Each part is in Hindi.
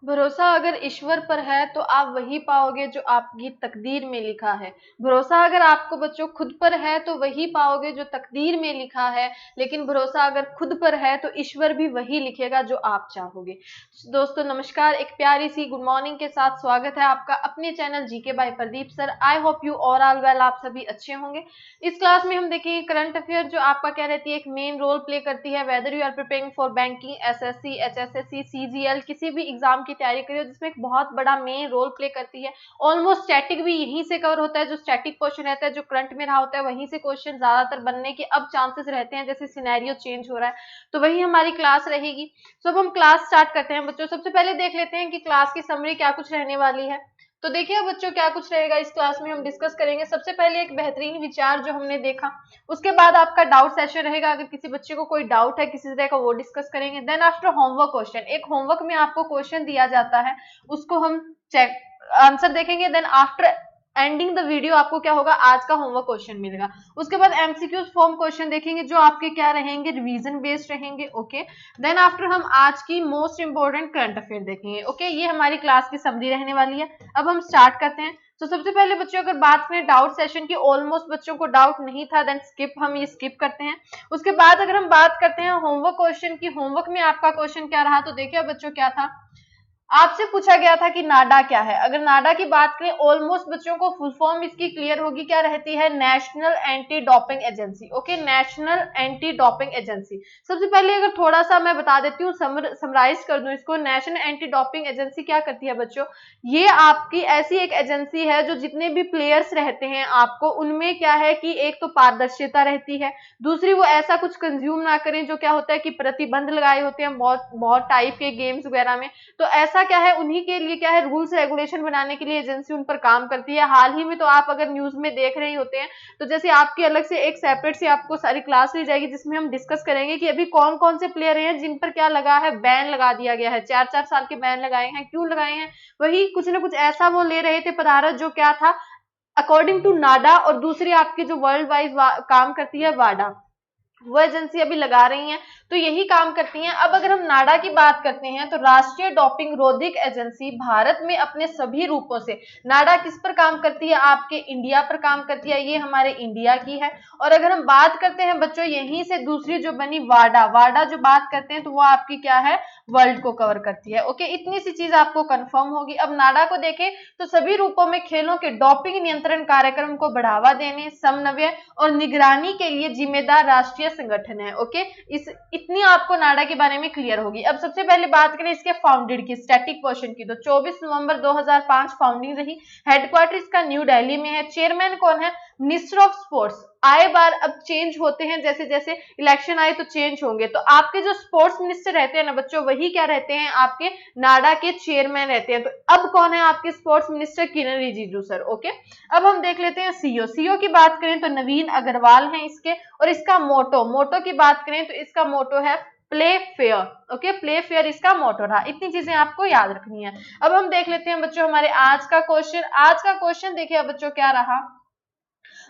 भरोसा अगर ईश्वर पर है तो आप वही पाओगे जो आपकी तकदीर में लिखा है। भरोसा अगर आपको बच्चों खुद पर है तो वही पाओगे जो तकदीर में लिखा है। लेकिन भरोसा अगर खुद पर है तो ईश्वर भी वही लिखेगा जो आप चाहोगे। दोस्तों नमस्कार, एक प्यारी सी गुड मॉर्निंग के साथ स्वागत है आपका अपने channel GK by Pradeep sir. I hope you all are well, आप सभी अच्छे होंगे। इस क्लास में हम देखेंगे करंट अफेयर जो आपका क्या रहती है, एक मेन रोल प्ले करती है। Whether you are preparing for banking, SSC, HSSC, CGL, किसी भी एग्जाम की तैयारी करिए जिसमें एक बहुत बड़ा मेन रोल प्ले करती है। ऑलमोस्ट स्टैटिक भी यहीं से कवर होता है, जो स्टैटिक क्वेश्चन रहता है जो करंट में रहा होता है वहीं से क्वेश्चन ज्यादातर बनने के अब चांसेस रहते हैं, जैसे सिनेरियो चेंज हो रहा है तो वही हमारी क्लास रहेगी। तो अब हम क्लास स्टार्ट करते हैं बच्चों। सबसे पहले देख लेते हैं कि क्लास की समरी क्या कुछ रहने वाली है। तो देखिए बच्चों क्या कुछ रहेगा इस क्लास में हम डिस्कस करेंगे। सबसे पहले एक बेहतरीन विचार जो हमने देखा, उसके बाद आपका डाउट सेशन रहेगा। अगर किसी बच्चे को कोई डाउट है किसी तरह का वो डिस्कस करेंगे। देन आफ्टर होमवर्क क्वेश्चन, एक होमवर्क में आपको क्वेश्चन दिया जाता है उसको हम चेक आंसर देखेंगे। Then after ending the video आपको क्या होगा, आज का होमवर्क क्वेश्चन मिलेगा। उसके बाद एमसीक्यू फॉर्म क्वेश्चन देखेंगे जो आपके क्या रहेंगे, रिवीजन बेस्ड रहेंगे। ओके, देन आफ्टर हम आज की मोस्ट इंपोर्टेंट करंट अफेयर देखेंगे। ओके, ये हमारी क्लास की समरी रहने वाली है। अब हम स्टार्ट करते हैं। तो सबसे पहले बच्चों अगर बात करें डाउट सेशन की, ऑलमोस्ट बच्चों को डाउट नहीं था, देन स्किप, हम ये स्किप करते हैं। उसके बाद अगर हम बात करते हैं होमवर्क क्वेश्चन की, होमवर्क में आपका क्वेश्चन क्या रहा, तो देखिए बच्चों क्या था, आपसे पूछा गया था कि नाडा क्या है। अगर नाडा की बात करें, ऑलमोस्ट बच्चों को फुल फॉर्म इसकी क्लियर होगी, क्या रहती है, national anti doping agency. Okay, national anti doping agency. सबसे पहले अगर थोड़ा सा मैं बता देती हूँ, समराइज कर दूं इसको। नेशनल एंटी डोपिंग एजेंसी क्या करती है बच्चों, ये आपकी ऐसी एक एजेंसी है जो जितने भी प्लेयर्स रहते हैं आपको उनमें क्या है कि एक तो पारदर्शिता रहती है, दूसरी वो ऐसा कुछ कंज्यूम ना करें जो क्या होता है कि प्रतिबंध लगाए होते हैं बहुत बहुत टाइप के गेम्स वगैरह में। तो ऐसा क्या है, उन्हीं के लिए क्या है, रूल्स रेगुलेशन बनाने के लिए एजेंसी उन पर काम करती है। हाल ही में तो आप अगर न्यूज में देख रहे होते हैं तो जैसे आपकी अलग से एक सेपरेट से आपको सारी क्लास ली जाएगी जिसमें हम डिस्कस करेंगे कि अभी कौन कौन से प्लेयर हैं जिन पर क्या लगा है, बैन लगा दिया गया है, 4-4 साल के बैन लगाए हैं। क्यों लगाए हैं, वही कुछ ना कुछ ऐसा वो ले रहे थे पदार्थ जो क्या था अकॉर्डिंग टू नाडा, और दूसरी आपकी जो वर्ल्ड वाइज काम करती है वाडा, वो एजेंसी अभी लगा रही हैं। तो यही काम करती हैं। अब अगर हम नाडा की बात करते हैं तो राष्ट्रीय डोपिंग रोधिक एजेंसी भारत में अपने सभी रूपों से, नाडा किस पर काम करती है, आपके इंडिया पर काम करती है, ये हमारे इंडिया की है। और अगर हम बात करते हैं बच्चों यहीं से दूसरी जो बनी वाडा, वाडा जो बात करते हैं तो वो आपकी क्या है, वर्ल्ड को कवर करती है। ओके, इतनी सी चीज आपको कंफर्म होगी। अब नाडा को देखें तो सभी रूपों में खेलों के डोपिंग नियंत्रण कार्यक्रम को बढ़ावा देने, समन्वय और निगरानी के लिए जिम्मेदार राष्ट्रीय संगठन है। ओके, इस इतनी आपको नाडा के बारे में क्लियर होगी। अब सबसे पहले बात करें इसके फाउंडेड की, स्टैटिक क्वेश्चन की, तो 24 नवंबर 2005 फाउंडिंग रही। हेडक्वार्टर इसका न्यू दिल्ली में है। चेयरमैन कौन है, मिनिस्टर ऑफ स्पोर्ट्स। आए बार अब चेंज होते हैं, जैसे जैसे इलेक्शन आए तो चेंज होंगे, तो आपके जो स्पोर्ट्स मिनिस्टर रहते हैं ना बच्चों, वही क्या रहते हैं, आपके नाडा के चेयरमैन रहते हैं। तो अब कौन है आपके स्पोर्ट्स मिनिस्टर, किरण रिजिजू सर। ओके, अब हम देख लेते हैं सीओ। सीओ की बात करें तो नवीन अग्रवाल हैं इसके, और इसका मोटो, मोटो की बात करें तो इसका मोटो है play fair. Okay, play fair इसका मोटो रहा। इतनी चीजें आपको याद रखनी है। अब हम देख लेते हैं बच्चों हमारे आज का क्वेश्चन। आज का क्वेश्चन देखिए बच्चों क्या रहा,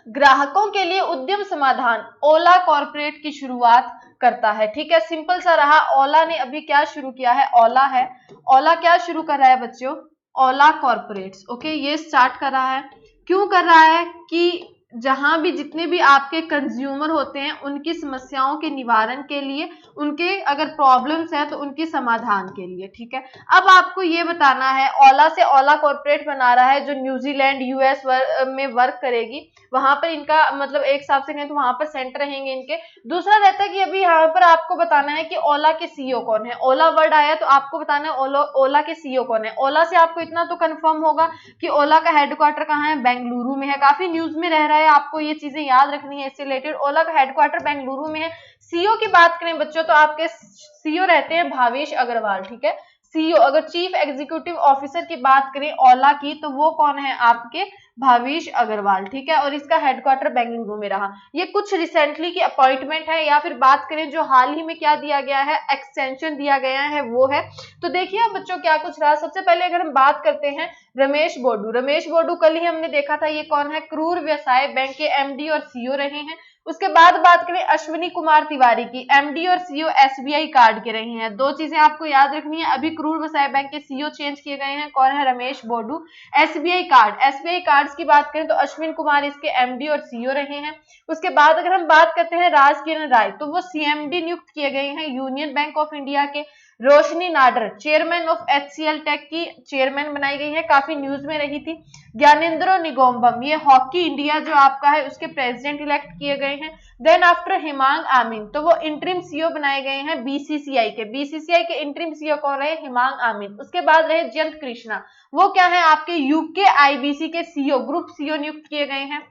ग्राहकों के लिए उद्यम समाधान ओला कॉर्पोरेट की शुरुआत करता है। ठीक है, सिंपल सा रहा। ओला ने अभी क्या शुरू किया है, ओला है, ओला क्या शुरू कर रहा है बच्चों, ओला कॉर्पोरेट्स। ओके, ये स्टार्ट कर रहा है। क्यों कर रहा है कि जहां भी जितने भी आपके कंज्यूमर होते हैं उनकी समस्याओं के निवारण के लिए, उनके अगर प्रॉब्लम्स है तो उनकी समाधान के लिए। ठीक है, अब आपको ये बताना है, ओला से ओला कॉर्पोरेट बना रहा है जो न्यूजीलैंड यूएस में वर्क करेगी, वहां पर इनका मतलब एक हिसाब से कहें तो वहां पर सेंटर रहेंगे इनके। दूसरा रहता है कि अभी यहाँ पर आपको बताना है कि ओला के सीईओ कौन है। ओला वर्ड आया तो आपको बताना है ओला के सीईओ कौन है। ओला से आपको इतना तो कंफर्म होगा कि ओला का हेडक्वार्टर कहाँ है, बेंगलुरु में है। काफी न्यूज में रह रहा है, आपको ये चीजें याद रखनी है इससे रिलेटेड। ओला का हेडक्वार्टर बेंगलुरु में है। सीईओ की बात करें बच्चों तो आपके सीईओ रहते हैं भावेश अग्रवाल। ठीक है, सीईओ अगर चीफ एग्जीक्यूटिव ऑफिसर की बात करें ओला की तो वो कौन है, आपके भावेश अग्रवाल। ठीक है, और इसका हेडक्वार्टर बेंगलुरु में रहा। ये कुछ रिसेंटली की अपॉइंटमेंट है, या फिर बात करें जो हाल ही में क्या दिया गया है, एक्सटेंशन दिया गया है वो है। तो देखिए बच्चों क्या कुछ रहा। सबसे पहले अगर हम बात करते हैं रमेश बोडू, रमेश बोडू कल ही हमने देखा था, ये कौन है, क्रूर व्यवसाय बैंक के एमडी और सीईओ रहे हैं। उसके बाद बात करें अश्विनी कुमार तिवारी की, एमडी और सीईओ एसबीआई कार्ड के रहे हैं। दो चीजें आपको याद रखनी है, अभी करूर वसाय बैंक के सीईओ चेंज किए गए हैं, कौन है, रमेश बोडू। एसबीआई कार्ड्स की बात करें तो अश्विन कुमार इसके एमडी और सीईओ रहे हैं। उसके बाद अगर हम बात करते हैं राजकिरण राय, तो वो सीएमडी नियुक्त किए गए हैं यूनियन बैंक ऑफ इंडिया के। Roshni Nadar chairman of HCL tech की चेयरमैन बनाई गई है, काफी न्यूज में रही थी। ज्ञानेंद्रो निगोम्बम, ये हॉकी इंडिया जो आपका है उसके प्रेसिडेंट इलेक्ट किए गए हैं। देन आफ्टर हिमांग आमीन, तो वो इंटरिम सीईओ बनाए गए हैं बीसीसीआई के इंटरिम सीईओ कौन रहे, हिमांग आमीन। उसके बाद रहे जयंत कृष्णा, वो क्या है आपके यूके आईबीसी के सीईओ, ग्रुप सीईओ नियुक्त किए गए हैं।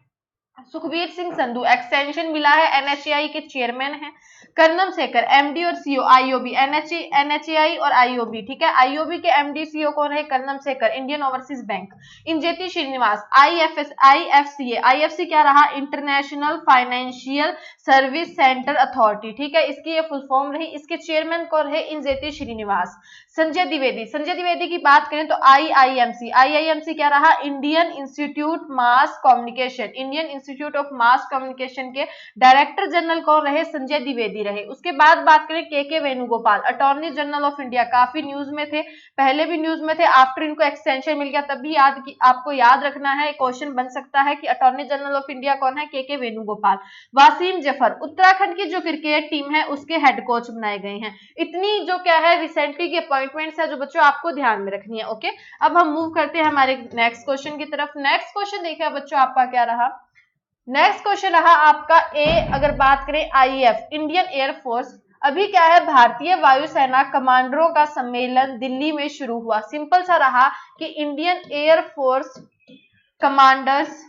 सुखबीर सिंह संधू एक्सटेंशन मिला है, एनएचएआई के चेयरमैन हैं। कर्नम शेखर एमडी और सीईओ आईओबी, एनएचएआई और आईओबी, ठीक है। आईओबी के एमडी सीईओ कौन है, Karnam Shekhar, Indian Overseas Bank. Injeti Srinivas IFC क्या रहा, international financial service centre authority, ठीक है, इसकी ये फुल फॉर्म रही। इसके चेयरमैन कौन है, इंजेती श्रीनिवास। संजय द्विवेदी की बात करें तो आईआईएमसी क्या रहा, Indian institute of mass communication के डायरेक्टर जनरल कौन रहे, संजय द्विवेदी रहे। उसके बाद बात करें के Venugopal, attorney general of India, काफी न्यूज में थे, पहले भी न्यूज में थे, आफ्टर इनको एक्सटेंशन मिल गया तब भी आपको याद रखना है, क्वेश्चन बन सकता है कि अटॉर्नी जनरल ऑफ इंडिया कौन है, के वेणुगोपाल। वासीम जफर उत्तराखंड की जो क्रिकेट टीम है उसके हेड कोच बनाए गए हैं। इतनी जो क्या है रिसेंटली की अपॉइंटमेंट्स है जो बच्चों आपको ध्यान में रखनी है। ओके, अब हम मूव करते हैं हमारे नेक्स्ट क्वेश्चन की तरफ। नेक्स्ट क्वेश्चन देखिए बच्चों आपका क्या रहा, नेक्स्ट क्वेश्चन रहा आपका ए, अगर बात करें आईएफ इंडियन एयरफोर्स, अभी क्या है भारतीय वायुसेना कमांडरों का सम्मेलन दिल्ली में शुरू हुआ। सिंपल सा रहा कि इंडियन एयरफोर्स कमांडर्स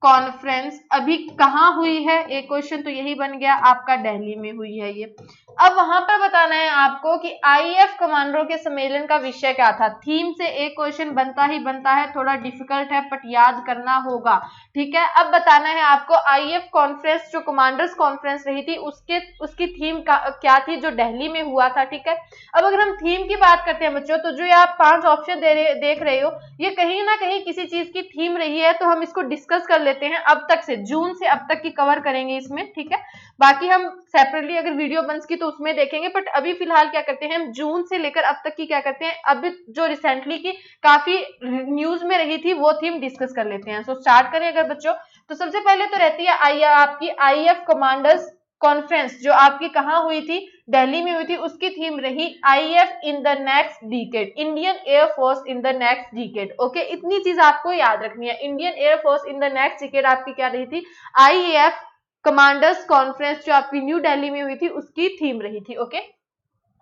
कॉन्फ्रेंस अभी कहां हुई है, एक क्वेश्चन तो यही बन गया आपका, दिल्ली में हुई है ये। अब वहां पर बताना है आपको कि आईएफ कमांडरों के सम्मेलन का विषय क्या था। थीम से एक क्वेश्चन बनता ही बनता है, थोड़ा डिफिकल्ट है बट याद करना होगा, ठीक है। अब बताना है आपको आईएफ कॉन्फ्रेंस जो कमांडर्स कॉन्फ्रेंस रही थी उसकी थीम क्या थी जो दिल्ली में हुआ था, ठीक है। अब अगर हम थीम की बात करते हैं बच्चों, तो जो आप 5 ऑप्शन देख रहे हो ये कहीं ना कहीं किसी चीज की थीम रही है, तो हम इसको डिस्कस कर लेते हैं। अब तक से जून से अब तक की कवर करेंगे इसमें, ठीक है। बाकी हम सेपरेटली अगर वीडियो बन तो उसमें देखेंगे, बट अभी फिलहाल क्या करते हैं हम जून से लेकर अब तक की क्या करते हैं, अब जो रिसेंटली की काफी न्यूज में रही थी वो थीम डिस्कस कर लेते हैं। सो स्टार्ट करें अगर बच्चों, तो सबसे पहले तो रहती है आपकी आईएफ कमांडर्स कॉन्फ्रेंस जो आपकी कहां हुई थी, दिल्ली में हुई थी। उसकी थीम रही if in the next decade, Indian air force in the next decade. Okay, इतनी चीज आपको याद रखनी है। Indian air force in the next decade आपकी क्या रही थी, आईएफ कमांडर्स कॉन्फ्रेंस जो आपकी न्यू दिल्ली में हुई थी उसकी थीम रही थी। ओके,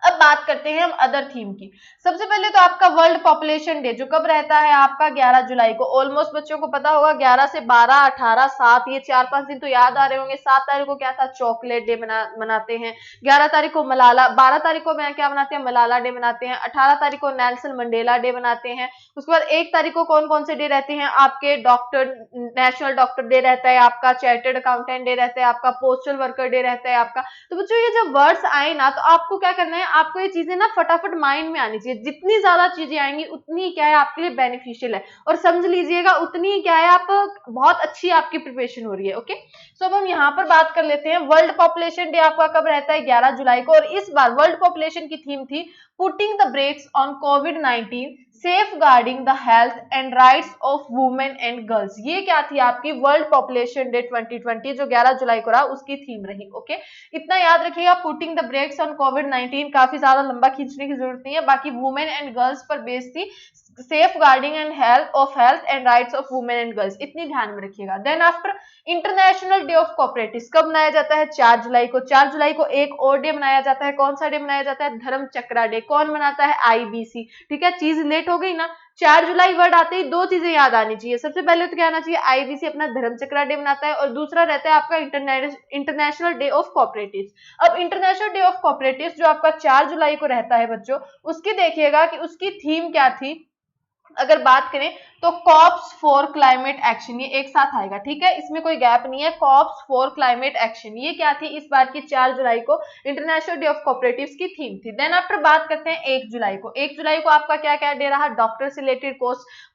अब बात करते हैं हम अदर थीम की। सबसे पहले तो आपका वर्ल्ड पॉपुलेशन डे जो कब रहता है आपका 11 जुलाई को। ऑलमोस्ट बच्चों को पता होगा 11 से 12, 18, 7 ये 4-5 दिन तो याद आ रहे होंगे। 7 तारीख को क्या था, चॉकलेट डे मनाते हैं। 11 तारीख को मलाला, 12 तारीख को क्या मनाते हैं, मलाला डे मनाते हैं। 18 तारीख को नेल्सन मंडेला डे मनाते हैं। उसके बाद 1 तारीख को कौन कौन से डे रहते हैं आपके, डॉक्टर नेशनल डॉक्टर डे रहता है आपका, चार्टर्ड अकाउंटेंट डे रहता है आपका, पोस्टल वर्कर डे रहता है आपका। तो बच्चों ये जब वर्ड्स आए ना तो आपको क्या करना है, आपको ये चीजें ना फटाफट माइंड में आनी चाहिए। जितनी ज्यादा चीजें आएंगी उतनी क्या है आपके लिए बेनिफिशियल है, और समझ लीजिएगा उतनी क्या है आप बहुत अच्छी आपकी प्रिपरेशन हो रही है। ओके, सो अब हम यहाँ पर बात कर लेते हैं वर्ल्ड पॉपुलेशन डे आपका कब रहता है, 11 जुलाई को। और इस बार वर्ल्ड पॉपुलेशन की थीम थी putting the brakes on covid safeguarding the health and rights of women and girls. ये क्या थी आपकी वर्ल्ड पॉपुलेशन डे 2020 जो 11 जुलाई को रहा उसकी थीम रही। ओके, इतना याद रखिएगा, पुटिंग द ब्रेक्स ऑन कोविड-19 काफी ज्यादा लंबा खींचने की जरूरत नहीं है। बाकी वुमेन एंड गर्ल्स पर बेस्ड थी, safeguarding and health and rights of women and girls, इतनी ध्यान में रखिएगा। Then after international day of cooperatives कब मनाया जाता है, 4 जुलाई को। 4 जुलाई को एक और डे मनाया जाता है, कौन सा डे मनाया जाता है, धर्म चक्रा डे। कौन मनाता है, आईबीसी, ठीक है। चीज लेट हो गई ना, 4 जुलाई वर्ड आते ही 2 चीजें याद आनी चाहिए। सबसे पहले तो क्या आना चाहिए, आईबीसी अपना धर्म चक्रा डे मनाता है, और दूसरा रहता है आपका इंटरनेशनल डे ऑफ कोऑपरेटिव्स। अब इंटरनेशनल डे ऑफ कोऑपरेटिव्स जो आपका 4 जुलाई को रहता है बच्चों, उसकी देखिएगा कि उसकी थीम क्या थी, अगर बात करें तो कॉप्स फॉर क्लाइमेट एक्शन, ये एक साथ आएगा, ठीक है, इसमें कोई गैप नहीं है। कॉप्स फॉर क्लाइमेट एक्शन, ये क्या थी इस बार की 4 जुलाई को इंटरनेशनल डे ऑफ कोऑपरेटिव्स की थीम थी। देन आफ्टर बात करते हैं 1 जुलाई को। 1 जुलाई को आपका क्या क्या डे रहा, डॉक्टर से रिलेटेड,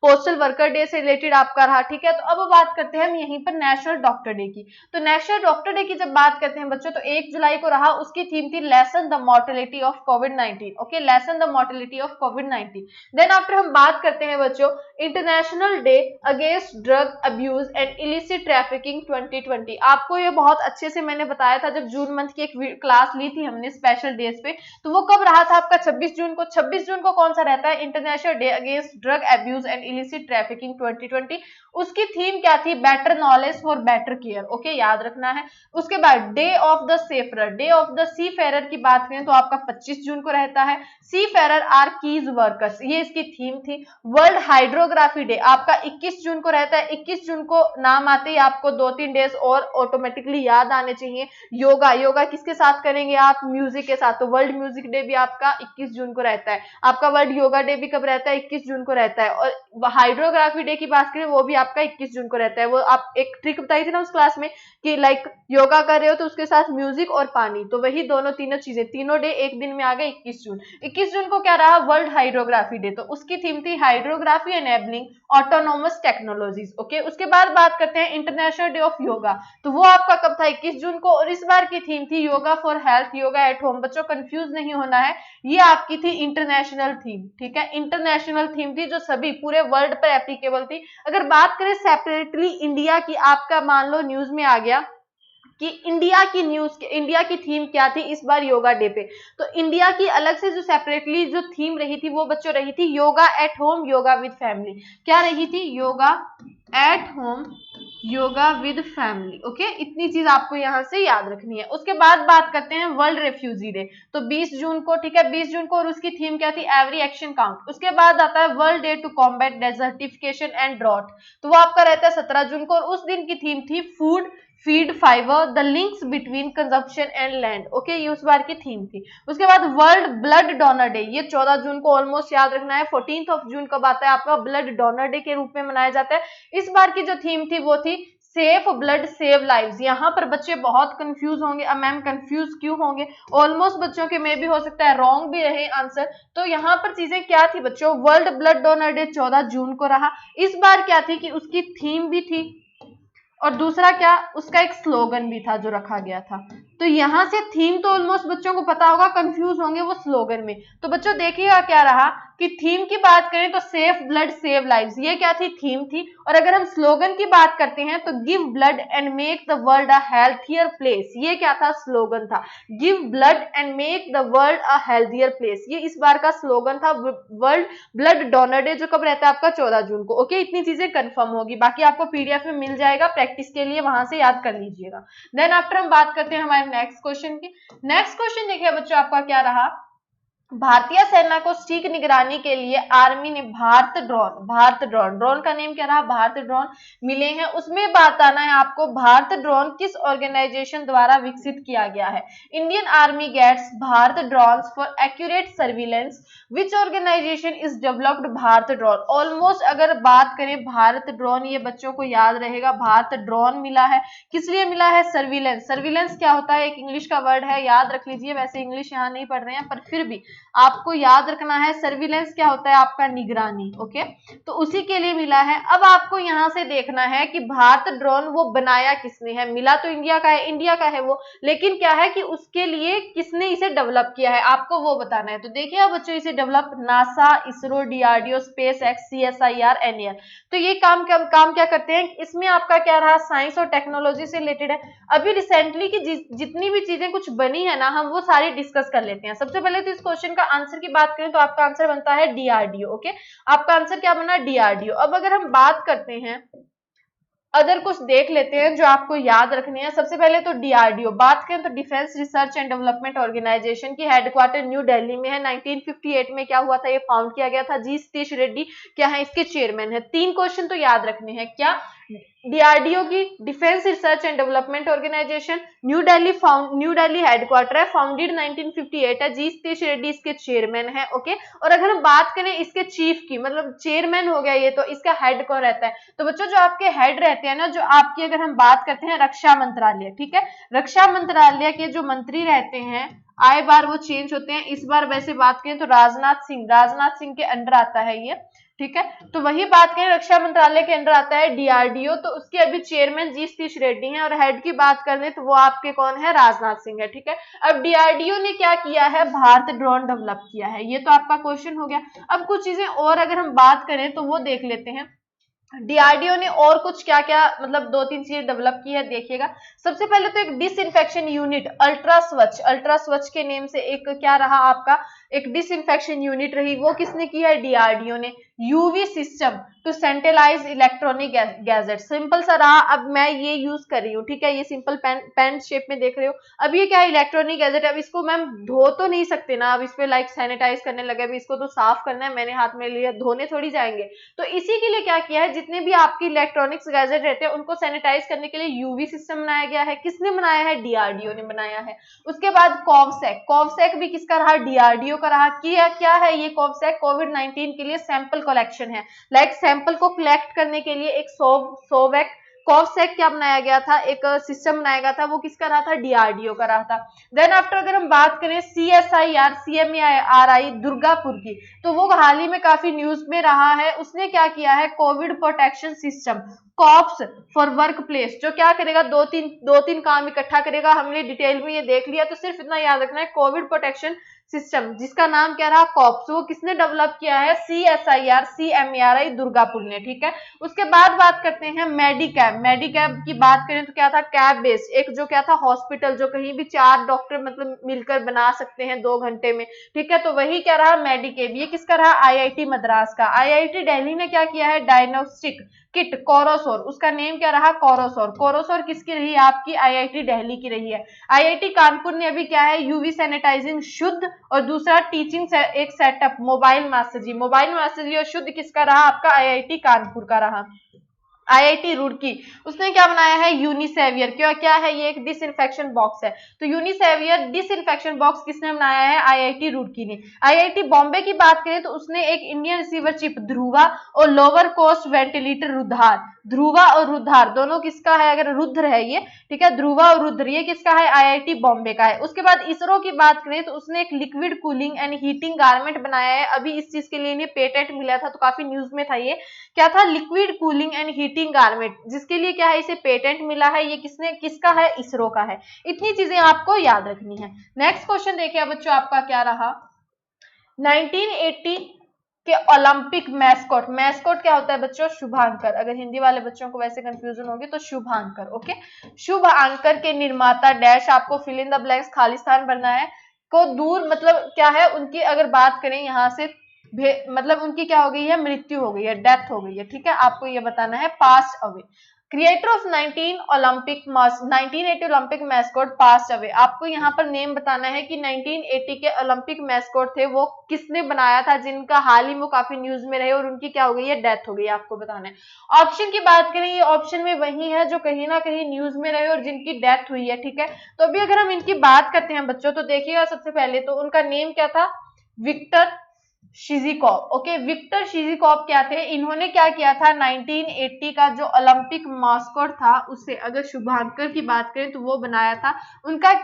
पोस्टल वर्कर डे से रिलेटेड आपका रहा, ठीक है। तो अब बात करते हैं हम यहीं पर नेशनल डॉक्टर डे की। तो नेशनल डॉक्टर डे की जब बात करते हैं बच्चों, तो 1 जुलाई को रहा, उसकी थीम थी lesson the mortality of covid, okay, lesson the mortality of covid. Then after हम बात करते हैं बच्चों international day against drug abuse and illicit trafficking 2020। आपको ये बहुत अच्छे से मैंने बताया था जब जून मंथ की एक क्लास ली थी हमने स्पेशल डेज पे, तो वो कब रहा था आपका 26 जून को। 26 जून को कौन सा रहता है, international day against drug abuse and illicit trafficking 2020। उसकी थीम क्या थी, better knowledge for better care, okay, याद रखना है। उसके बाद day of the seafarer, day of the seafarer की बात करें तो आपका 25 जून को रहता है। सी फेरर आर कीज वर्कर्स, ये इसकी थीम थी। वर्ल्ड हाइड्रोग्राफी डे आपका 21 जून को रहता है। 21 जून को नाम आते ही आपको 2-3 डेज और ऑटोमेटिकली याद आने चाहिए। योगा, योगा किसके साथ करेंगे आप, म्यूजिक के साथ, तो वर्ल्ड म्यूजिक डे भी आपका 21 जून को रहता है। आपका वर्ल्ड योगा डे भी कब रहता है, 21 जून को रहता है। और हाइड्रोग्राफी डे की बात करें वो भी आपका 21 जून को रहता है। वो आप एक ट्रिक बताई थी ना उस क्लास में कि लाइक योगा कर रहे हो तो उसके साथ म्यूजिक और पानी, तो वही दोनों तीनों चीजें, तीनों डे एक दिन में आ गए 21 जून। 21 जून को क्या रहा, वर्ल्ड हाइड्रोग्राफी डे, तो उसकी थीम थी hydrography enabling autonomous technologies, okay. उसके बाद बात करते हैं इंटरनेशनल डे ऑफ योगा, तो वो आपका कब था, 21 जून को, और इस बार की थीम थी yoga for health, yoga at home. बच्चों कंफ्यूज नहीं होना है, ये आपकी थी इंटरनेशनल थीम, ठीक है, इंटरनेशनल थीम थी जो सभी पूरे वर्ल्ड पर एप्लीकेबल थी। अगर बात करें सेपरेटली इंडिया की, आपका मान लो न्यूज में आ गया कि इंडिया की थीम क्या थी इस बार योगा डे पे, तो इंडिया की अलग से जो सेपरेटली जो थीम रही थी वो बच्चों रही थी yoga at home, yoga with family. क्या रही थी, yoga at home, yoga with family, okay. इतनी चीज आपको यहां से याद रखनी है। उसके बाद बात करते हैं वर्ल्ड रेफ्यूजी डे, तो 20 जून को, ठीक है, 20 जून को, और उसकी थीम क्या थी, एवरी एक्शन काउंट। उसके बाद आता है world day to combat desertification and drought, तो वो आपका रहता है 17 जून को, और उस दिन की थीम थी food feed fibre the links between consumption and land, okay, ये उस बार की थीम थी। उसके बाद वर्ल्ड ब्लड डोनर डे, ये 14 जून को ऑलमोस्ट याद रखना है। 14th ऑफ जून कब आता है आपका, ब्लड डोनर डे के रूप में मनाया जाता है। इस बार की जो थीम थी वो थी सेफ ब्लड सेव लाइव्स। यहाँ पर बच्चे बहुत कंफ्यूज होंगे, अब मैम कंफ्यूज क्यों होंगे, ऑलमोस्ट बच्चों के में भी हो सकता है रॉन्ग भी रहे आंसर। तो यहाँ पर चीजें क्या थी बच्चों, वर्ल्ड ब्लड डोनर डे 14 जून को रहा। इस बार क्या थी कि उसकी थीम भी थी और दूसरा क्या, उसका एक स्लोगन भी था जो रखा गया था। तो यहां से थीम तो ऑलमोस्ट बच्चों को पता होगा, कंफ्यूज होंगे वो स्लोगन में। तो बच्चों देखिएगा क्या रहा कि थीम की बात करें तो सेफ ब्लड सेव लाइव्स, ये क्या थी, थीम थी। और अगर हम स्लोगन की बात करते हैं तो give blood and make the world a healthier place, ये क्या था, स्लोगन था। Give blood and make the world a healthier place, ये इस बार का स्लोगन था। वर्ल्ड ब्लड डोनर डे जो कब रहता है आपका 14 जून को, ओके। इतनी चीजें कंफर्म होगी, बाकी आपको पीडीएफ में मिल जाएगा, प्रैक्टिस के लिए वहां से याद कर लीजिएगा। देन आफ्टर हम बात करते हैं हमारे नेक्स्ट क्वेश्चन की। नेक्स्ट क्वेश्चन देखिए बच्चों आपका क्या रहा, भारतीय सेना को सटीक निगरानी के लिए आर्मी ने भारत ड्रोन का नेम क्या रहा, भारत ड्रोन मिले हैं। उसमें बात आना है आपको, भारत ड्रोन किस ऑर्गेनाइजेशन द्वारा विकसित किया गया है। Indian army gets Bharat drones for accurate surveillance, which organisation is developed Bharat drone. Almost अगर बात करें भारत ड्रोन, ये बच्चों को याद रहेगा, भारत ड्रोन मिला है, किस लिए मिला है, सर्विलेंस। सर्विलेंस क्या होता है, एक इंग्लिश का वर्ड है, याद रख लीजिए, वैसे इंग्लिश यहाँ नहीं पढ़ रहे हैं पर फिर भी आपको याद रखना है। सर्विलेंस क्या होता है आपका, निगरानी, ओके, तो उसी के लिए मिला है। अब आपको यहां से देखना है कि भारत ड्रोन वो बनाया किसने है, मिला तो इंडिया का है, इंडिया का है वो, लेकिन क्या है कि उसके लिए किसने इसे डेवलप किया है आपको वो बताना है। तो देखिए बच्चों, इसे develop NASA, ISRO, DRDO, space x, CSIR, NL. तो ये काम क्या करते हैं, इसमें आपका क्या रहा, साइंस और टेक्नोलॉजी से रिलेटेड है। अभी रिसेंटली की जितनी भी चीजें कुछ बनी है ना, हम वो सारी डिस्कस कर लेते हैं। सबसे पहले तो इस क्वेश्चन का आंसर की बात करें तो आपका आंसर बनता है डीआरडीओ, ओके, आपका आंसर क्या बना, डीआरडीओ। अब अगर हम बात करते हैं अदर कुछ देख लेते हैं जो आपको याद रखनी है। सबसे पहले तो डीआरडीओ बात करें तो defence research and development organisation की हेडक्वार्टर न्यू दिल्ली में है। 1958 में क्या हुआ था, ये फाउंड किया गया था। जी सतीश रेड्डी क्या है इसके चेयरमैन है। 3 क्वेश्चन तो याद रखने हैं, क्या, डीआरडीओ की defence research and development organisation, New Delhi headquarter है, फाउंडेड 1958 है, जी सतीश रेड्डी इसके चेयरमैन है। ओके, और अगर हम बात करें इसके चीफ की, मतलब चेयरमैन हो गया ये, तो इसका हेड कौन रहता है? तो बच्चों जो आपके हेड रहते हैं ना, जो आपकी अगर हम बात करते हैं रक्षा मंत्रालय, ठीक है, रक्षा मंत्रालय के जो मंत्री रहते हैं आए बार वो चेंज होते हैं। इस बार वैसे बात करें तो राजनाथ सिंह के अंडर आता है ये, ठीक है। तो वही बात करें रक्षा मंत्रालय के अंडर आता है डीआरडीओ, तो उसके अभी चेयरमैन जी सतीश रेड्डी हैं, और हेड की बात करें तो वो आपके कौन है? राजनाथ सिंह है, ठीक है। अब डीआरडीओ ने क्या किया है? भारत ड्रोन डेवलप किया है, ये तो आपका क्वेश्चन हो गया। अब कुछ चीजें और अगर हम बात करें तो वो देख लेते हैं, डीआरडीओ ने और कुछ क्या क्या मतलब 2-3 चीजें डेवलप की है, देखिएगा। सबसे पहले तो एक डिसइंफेक्शन यूनिट अल्ट्रा स्वच्छ के नेम से एक क्या रहा आपका, एक डिसइंफेक्शन यूनिट रही, वो किसने की है? डीआरडीओ ने। UV system to centralise electronic gadget, simple सा रहा। अब मैं ये यूज कर रही हूँ, ठीक है, ये सिंपल पेन शेप में देख रहे हो। अब ये क्या है? Electronic gadget. अब इसको मैम धो तो नहीं सकते ना, अब इस पे लाइक सैनिटाइज करने लगे, अभी इसको तो साफ करना है, मैंने हाथ में लिया, धोने थोड़ी जाएंगे। तो इसी के लिए क्या किया है, जितने भी आपकी इलेक्ट्रॉनिक्स गैजेट रहते हैं उनको सैनिटाइज करने के लिए यूवी सिस्टम बनाया गया है। किसने बनाया है? डीआरडीओ ने बनाया है। उसके बाद कॉवसैक भी किसका रहा? डीआरडीओ का रहा। क्या है ये कॉवसैक? कोविड-19 के लिए सैंपल कलेक्शन है, लाइक सैंपल को कलेक्ट करने के लिए एक सोवैक कॉवसैक क्या बनाया गया था, एक सिस्टम बनाया गया था, वो किसका रहा था? डीआरडीओ का रहा था। देन आफ्टर अगर हम बात करें सीएमआरआई दुर्गापुर की, तो वो हाल ही में काफी न्यूज में रहा है। उसने क्या किया है? Covid protection system COPS for workplace, जो क्या करेगा? दो तीन काम इकट्ठा करेगा। हमने डिटेल में ये देख लिया, तो सिर्फ इतना याद रखना है, कोविड प्रोटेक्शन सिस्टम जिसका नाम क्या रहा? कॉप्स, वो किसने डेवलप किया है? सीएमआरआई दुर्गापुर ने, ठीक है। उसके बाद बात करते हैं मेडिकैब की बात करें तो क्या था? कैब बेस्ड एक जो क्या था? हॉस्पिटल, जो कहीं भी 4 डॉक्टर मतलब मिलकर बना सकते हैं 2 घंटे में, ठीक है। तो वही क्या रहा? मेडिकेब। ये किसका रहा? आईआईटी मद्रास का। आईआईटी दिल्ली ने क्या किया है? डायग्नोस्टिक किट कोरोसोर, उसका नेम क्या रहा? कोरोसोर किसकी रही? आपकी आईआईटी दिल्ली की रही है। आईआईटी कानपुर ने अभी क्या है? यूवी सैनिटाइजिंग शुद्ध, और दूसरा टीचिंग एक सेटअप मोबाइल मास्टर जी और शुद्ध किसका रहा? आपका आईआईटी कानपुर का रहा। आईआईटी रुड़की, उसने क्या बनाया है? यूनिसेवियर। क्या है ये? एक डिसइंफेक्शन बॉक्स है। तो यूनिसेवियर डिसइंफेक्शन बॉक्स किसने बनाया है? आईआईटी रुड़की ने। आईआईटी बॉम्बे की बात करें तो उसने एक इंडियन रिसीवर चिप ध्रुवा और लोअर कोस्ट वेंटिलेटर रुद्धार, ध्रुवा और रुद्धार दोनों किसका है? अगर रुद्र है ये, ठीक है, ध्रुवा और रुद्र ये किसका है? आईआईटी बॉम्बे का है। उसके बाद इसरो की बात करें तो उसने एक liquid cooling and heating garment बनाया है। अभी इस चीज के लिए इन्हें पेटेंट मिला था, तो काफी न्यूज में था ये। क्या था? Liquid cooling and heating garment, जिसके लिए क्या है? इसे पेटेंट मिला है। ये किसका है? इसरो का है। इतनी चीजें आपको याद रखनी है। नेक्स्ट क्वेश्चन देखिए बच्चों, आपका क्या रहा? 1980 के ओलंपिक मैस्कॉट क्या होता है बच्चों? शुभांकर। अगर हिंदी वाले बच्चों को वैसे कंफ्यूजन होगी तो शुभांकर। ओके, शुभ अंकर के निर्माता डैश, आपको फिल इन द ब्लैंक्स खाली स्थान भरना है। को दूर मतलब क्या है? उनकी अगर बात करें यहाँ से मतलब उनकी क्या हो गई है? मृत्यु हो गई है, डेथ हो गई है, ठीक है। आपको ये बताना है passed away. Creator of 1980 Olympic mascot passed away. आपको यहाँ पर नेम बताना है कि 1980 के ओलंपिक मैस्कॉट थे वो किसने बनाया था, जिनका हाल ही में काफी न्यूज में रहे और उनकी क्या हो गई है? डेथ हो गई है। आपको बताना है। ऑप्शन की बात करें, ये ऑप्शन में वही है जो कहीं ना कहीं न्यूज में रहे और जिनकी डेथ हुई है, ठीक है। तो अभी अगर हम इनकी बात करते हैं बच्चों, तो देखिएगा सबसे पहले तो उनका नेम क्या था? विक्टर शिजिकॉव। ओके, विक्टर शिजिकॉव क्या थे? इन्होंने क्या किया था? 1980 का जो ओलंपिक मास्कॉट था उसे, अगर शुभांकर की बात करें तो वो बनाया था।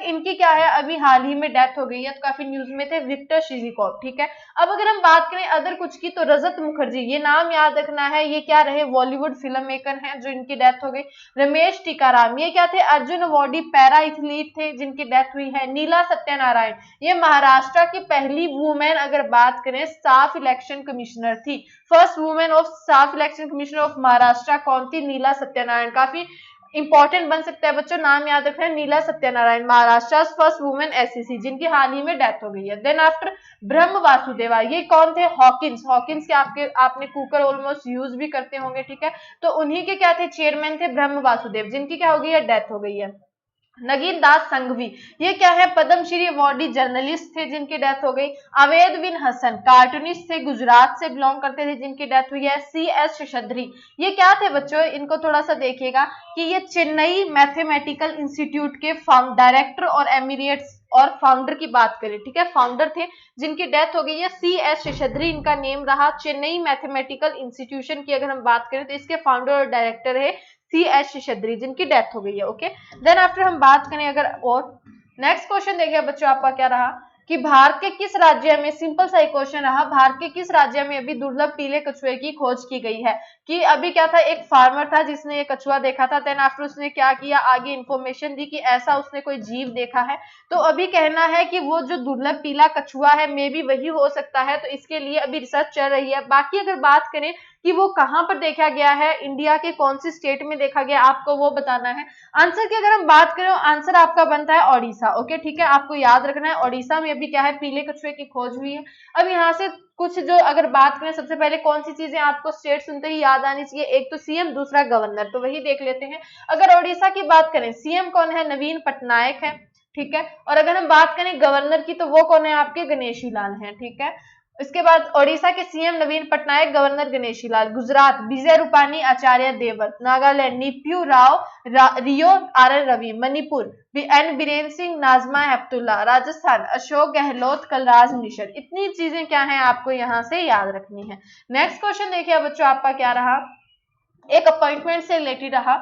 इनकी क्या है? अभी हाल ही में डेथ हो गई है, तो काफी न्यूज में थे विक्टर शिजिकॉव, ठीक है। अब अगर हम बात करें अदर कुछ की, तो रजत मुखर्जी, ये नाम याद रखना है, ये क्या रहे? बॉलीवुड फिल्म मेकर हैं जो इनकी डेथ हो गई। रमेश टीकाराम, ये क्या थे? अर्जुन अवॉर्डी पैरा एथलीट थे जिनकी डेथ हुई है। नीला सत्यानारायण, ये महाराष्ट्र की पहली वुमेन अगर बात करें स्टाफ इलेक्शन कमिश्नर थी। First women of staff election commissioner of Maharashtra कौन थी? नीला सत्यानारायण। काफी इंपॉर्टेंट बन सकता है बच्चों, नाम याद रखना है, Neela Satyanarayana, Maharashtra first women SCC, जिनकी हाल ही में डेथ हो गई है। देन आफ्टर ब्रह्म वासुदेवा, ये कौन थे? हॉकिंस के आपने कुकर ऑलमोस्ट यूज भी करते होंगे, ठीक है। तो उन्हीं के क्या थे? चेयरमैन थे ब्रह्म वासुदेव, जिनकी क्या हो गई है? डेथ हो गई है। नगीन दास संघवी, ये क्या है, पद्मश्री अवार्डी जर्नलिस्ट थे जिनकी डेथ हो गई। अवैध बिन हसन, कार्टूनिस्ट थे, गुजरात से बिलोंग करते थे, जिनकी डेथ हुई है। सी एस शेषाद्री, ये क्या थे बच्चों, इनको थोड़ा सा देखिएगा कि ये चेन्नई मैथमेटिकल इंस्टीट्यूट के डायरेक्टर और एमिरेट्स और फाउंडर की बात करें, ठीक है, फाउंडर थे जिनकी डेथ हो गई है। सी एस शेषाद्री इनका नेम रहा। चेन्नई मैथमेटिकल इंस्टीट्यूशन की अगर हम बात करें तो इसके फाउंडर और डायरेक्टर है सी एस शेषाद्री, जिनकी डेथ हो गई है। ओके, देन आफ्टर हम बात करें अगर, और नेक्स्ट क्वेश्चन देखिए बच्चों आपका क्या रहा कि भारत के किस राज्य में, सिंपल सा क्वेश्चन रहा, भारत के किस राज्य में अभी दुर्लभ पीले कछुए की खोज की गई है। कि अभी क्या था, एक फार्मर था जिसने ये कछुआ देखा था, देन आफ्टर उसने क्या किया, आगे इंफॉर्मेशन दी कि ऐसा उसने कोई जीव देखा है। तो अभी कहना है कि वो जो दुर्लभ पीला कछुआ है मे बी वही हो सकता है, तो इसके लिए अभी रिसर्च चल रही है। बाकी अगर बात करें कि वो कहाँ पर देखा गया है, इंडिया के कौन सी स्टेट में देखा गया, आपको वो बताना है। आंसर की अगर हम बात करें, आंसर आपका बनता है ओडिशा। ओके, ठीक है, आपको याद रखना है ओडिशा में अभी क्या है, पीले कछुए की खोज हुई है। अब यहाँ से कुछ जो अगर बात करें, सबसे पहले कौन सी चीजें आपको स्टेट सुनते ही याद आनी चाहिए, एक तो सीएम, दूसरा गवर्नर, तो वही देख लेते हैं। अगर ओडिशा की बात करें, सीएम कौन है, नवीन पटनायक है, ठीक है। और अगर हम बात करें गवर्नर की, तो वो कौन है, आपके गणेशी लाल है, ठीक है। इसके बाद ओडिशा के सीएम नवीन पटनायक, गवर्नर गणेशी लाल। गुजरात विजय रूपानी, आचार्य देवव्रत। नागालैंड नीप्यू राव, Rio R N Ravi. Manipur N Biren Singh, Najma Heptulla. Rajasthan Ashok Gehlot, Kalraj Mishra. इतनी चीजें क्या है आपको यहाँ से याद रखनी है। नेक्स्ट क्वेश्चन देखिए बच्चों आपका क्या रहा, एक अपॉइंटमेंट से रिलेटेड रहा।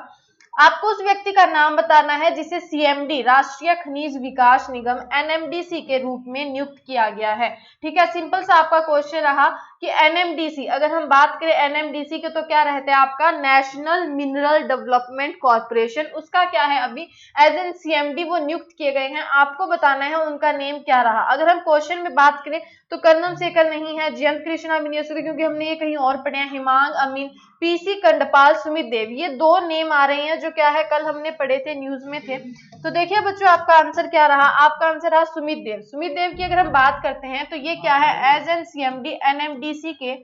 आपको उस व्यक्ति का नाम बताना है जिसे सीएमडी, राष्ट्रीय खनिज विकास निगम, एनएमडीसी के रूप में नियुक्त किया गया है, ठीक है। सिंपल सा आपका क्वेश्चन रहा कि एनएमडीसी, अगर हम बात करें एनएमडीसी के, तो क्या रहता है आपका, नेशनल मिनरल डेवलपमेंट कॉर्पोरेशन, उसका क्या है अभी एज एन सीएमडी वो नियुक्त किए गए हैं। आपको बताना है उनका नेम क्या रहा। अगर हम क्वेश्चन में बात करें तो कर्नम शेखर नहीं है, जयंत कृष्णा भी नहीं हो सकते क्योंकि हमने ये कहीं और पढ़े हैं। हिमांग अमीन, पीसी कंडपाल, सुमित देव, ये दो नेम आ रहे हैं जो क्या है कल हमने पढ़े थे, न्यूज में थे। तो देखिए बच्चों आपका आंसर क्या रहा, आपका आंसर रहा सुमित देव। सुमित देव की अगर हम बात करते हैं तो ये क्या है, एज एन सीएमडी एनएमडीसी के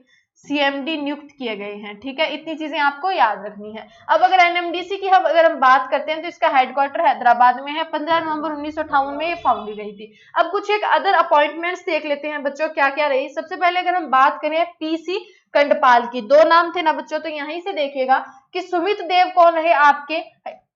सीएमडी नियुक्त किए गए हैं, ठीक है। इतनी चीजें आपको याद रखनी है। अब अगर एनएमडीसी की अगर हम बात करते हैं तो इसका हेडक्वार्टर हैदराबाद में है। 15 नवंबर 1958 में ये फाउंड की गई थी। अब कुछ एक अदर अपॉइंटमेंट्स देख लेते हैं बच्चों क्या क्या रही। सबसे पहले अगर हम बात करें पीसी कंडपाल की, दो नाम थे ना बच्चों, तो यहीं से देखिएगा कि सुमित देव कौन रहे आपके,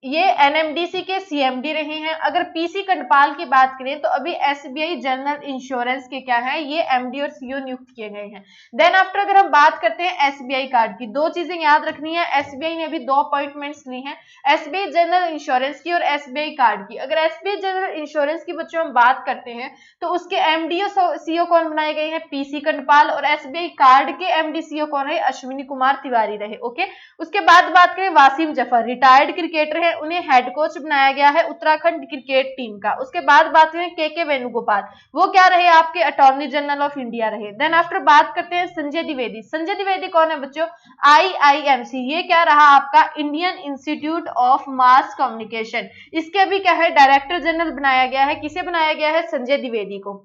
ये एनएमडीसी के सीएमडी रहे हैं। अगर पीसी कंडपाल की बात करें तो अभी एसबीआई जनरल इंश्योरेंस के क्या है, ये एमडी और सीईओ नियुक्त किए गए हैं। देन आफ्टर अगर हम बात करते हैं एसबीआई कार्ड की, दो चीजें याद रखनी है। एसबीआई ने अभी दो अपॉइंटमेंट्स ली हैं, एसबीआई जनरल इंश्योरेंस की और एसबीआई कार्ड की। अगर एसबीआई जनरल इंश्योरेंस की बच्चों हम बात करते हैं तो उसके एमडी और सीईओ कौन बनाए गए हैं, पीसी कंडपाल। और एसबीआई कार्ड के एमडी सीईओ कौन रहे, अश्विनी कुमार तिवारी रहे। ओके, उसके बाद बात करें वासिम जफर, रिटायर्ड क्रिकेटर है, उन्हें हेड कोच बनाया गया है उत्तराखंड क्रिकेट टीम का। उसके बाद बात करें के वेणुगोपाल, वो क्या रहे आपके अटॉर्नी जनरल ऑफ इंडिया रहे। देन आफ्टर बात करते हैं संजय द्विवेदी। संजय द्विवेदी कौन है बच्चों, आईआईएमसी, ये क्या रहा आपका, Indian institute of mass communication, इसके अभी क्या है डायरेक्टर जनरल बनाया गया है। किसे बनाया गया है, संजय द्विवेदी को।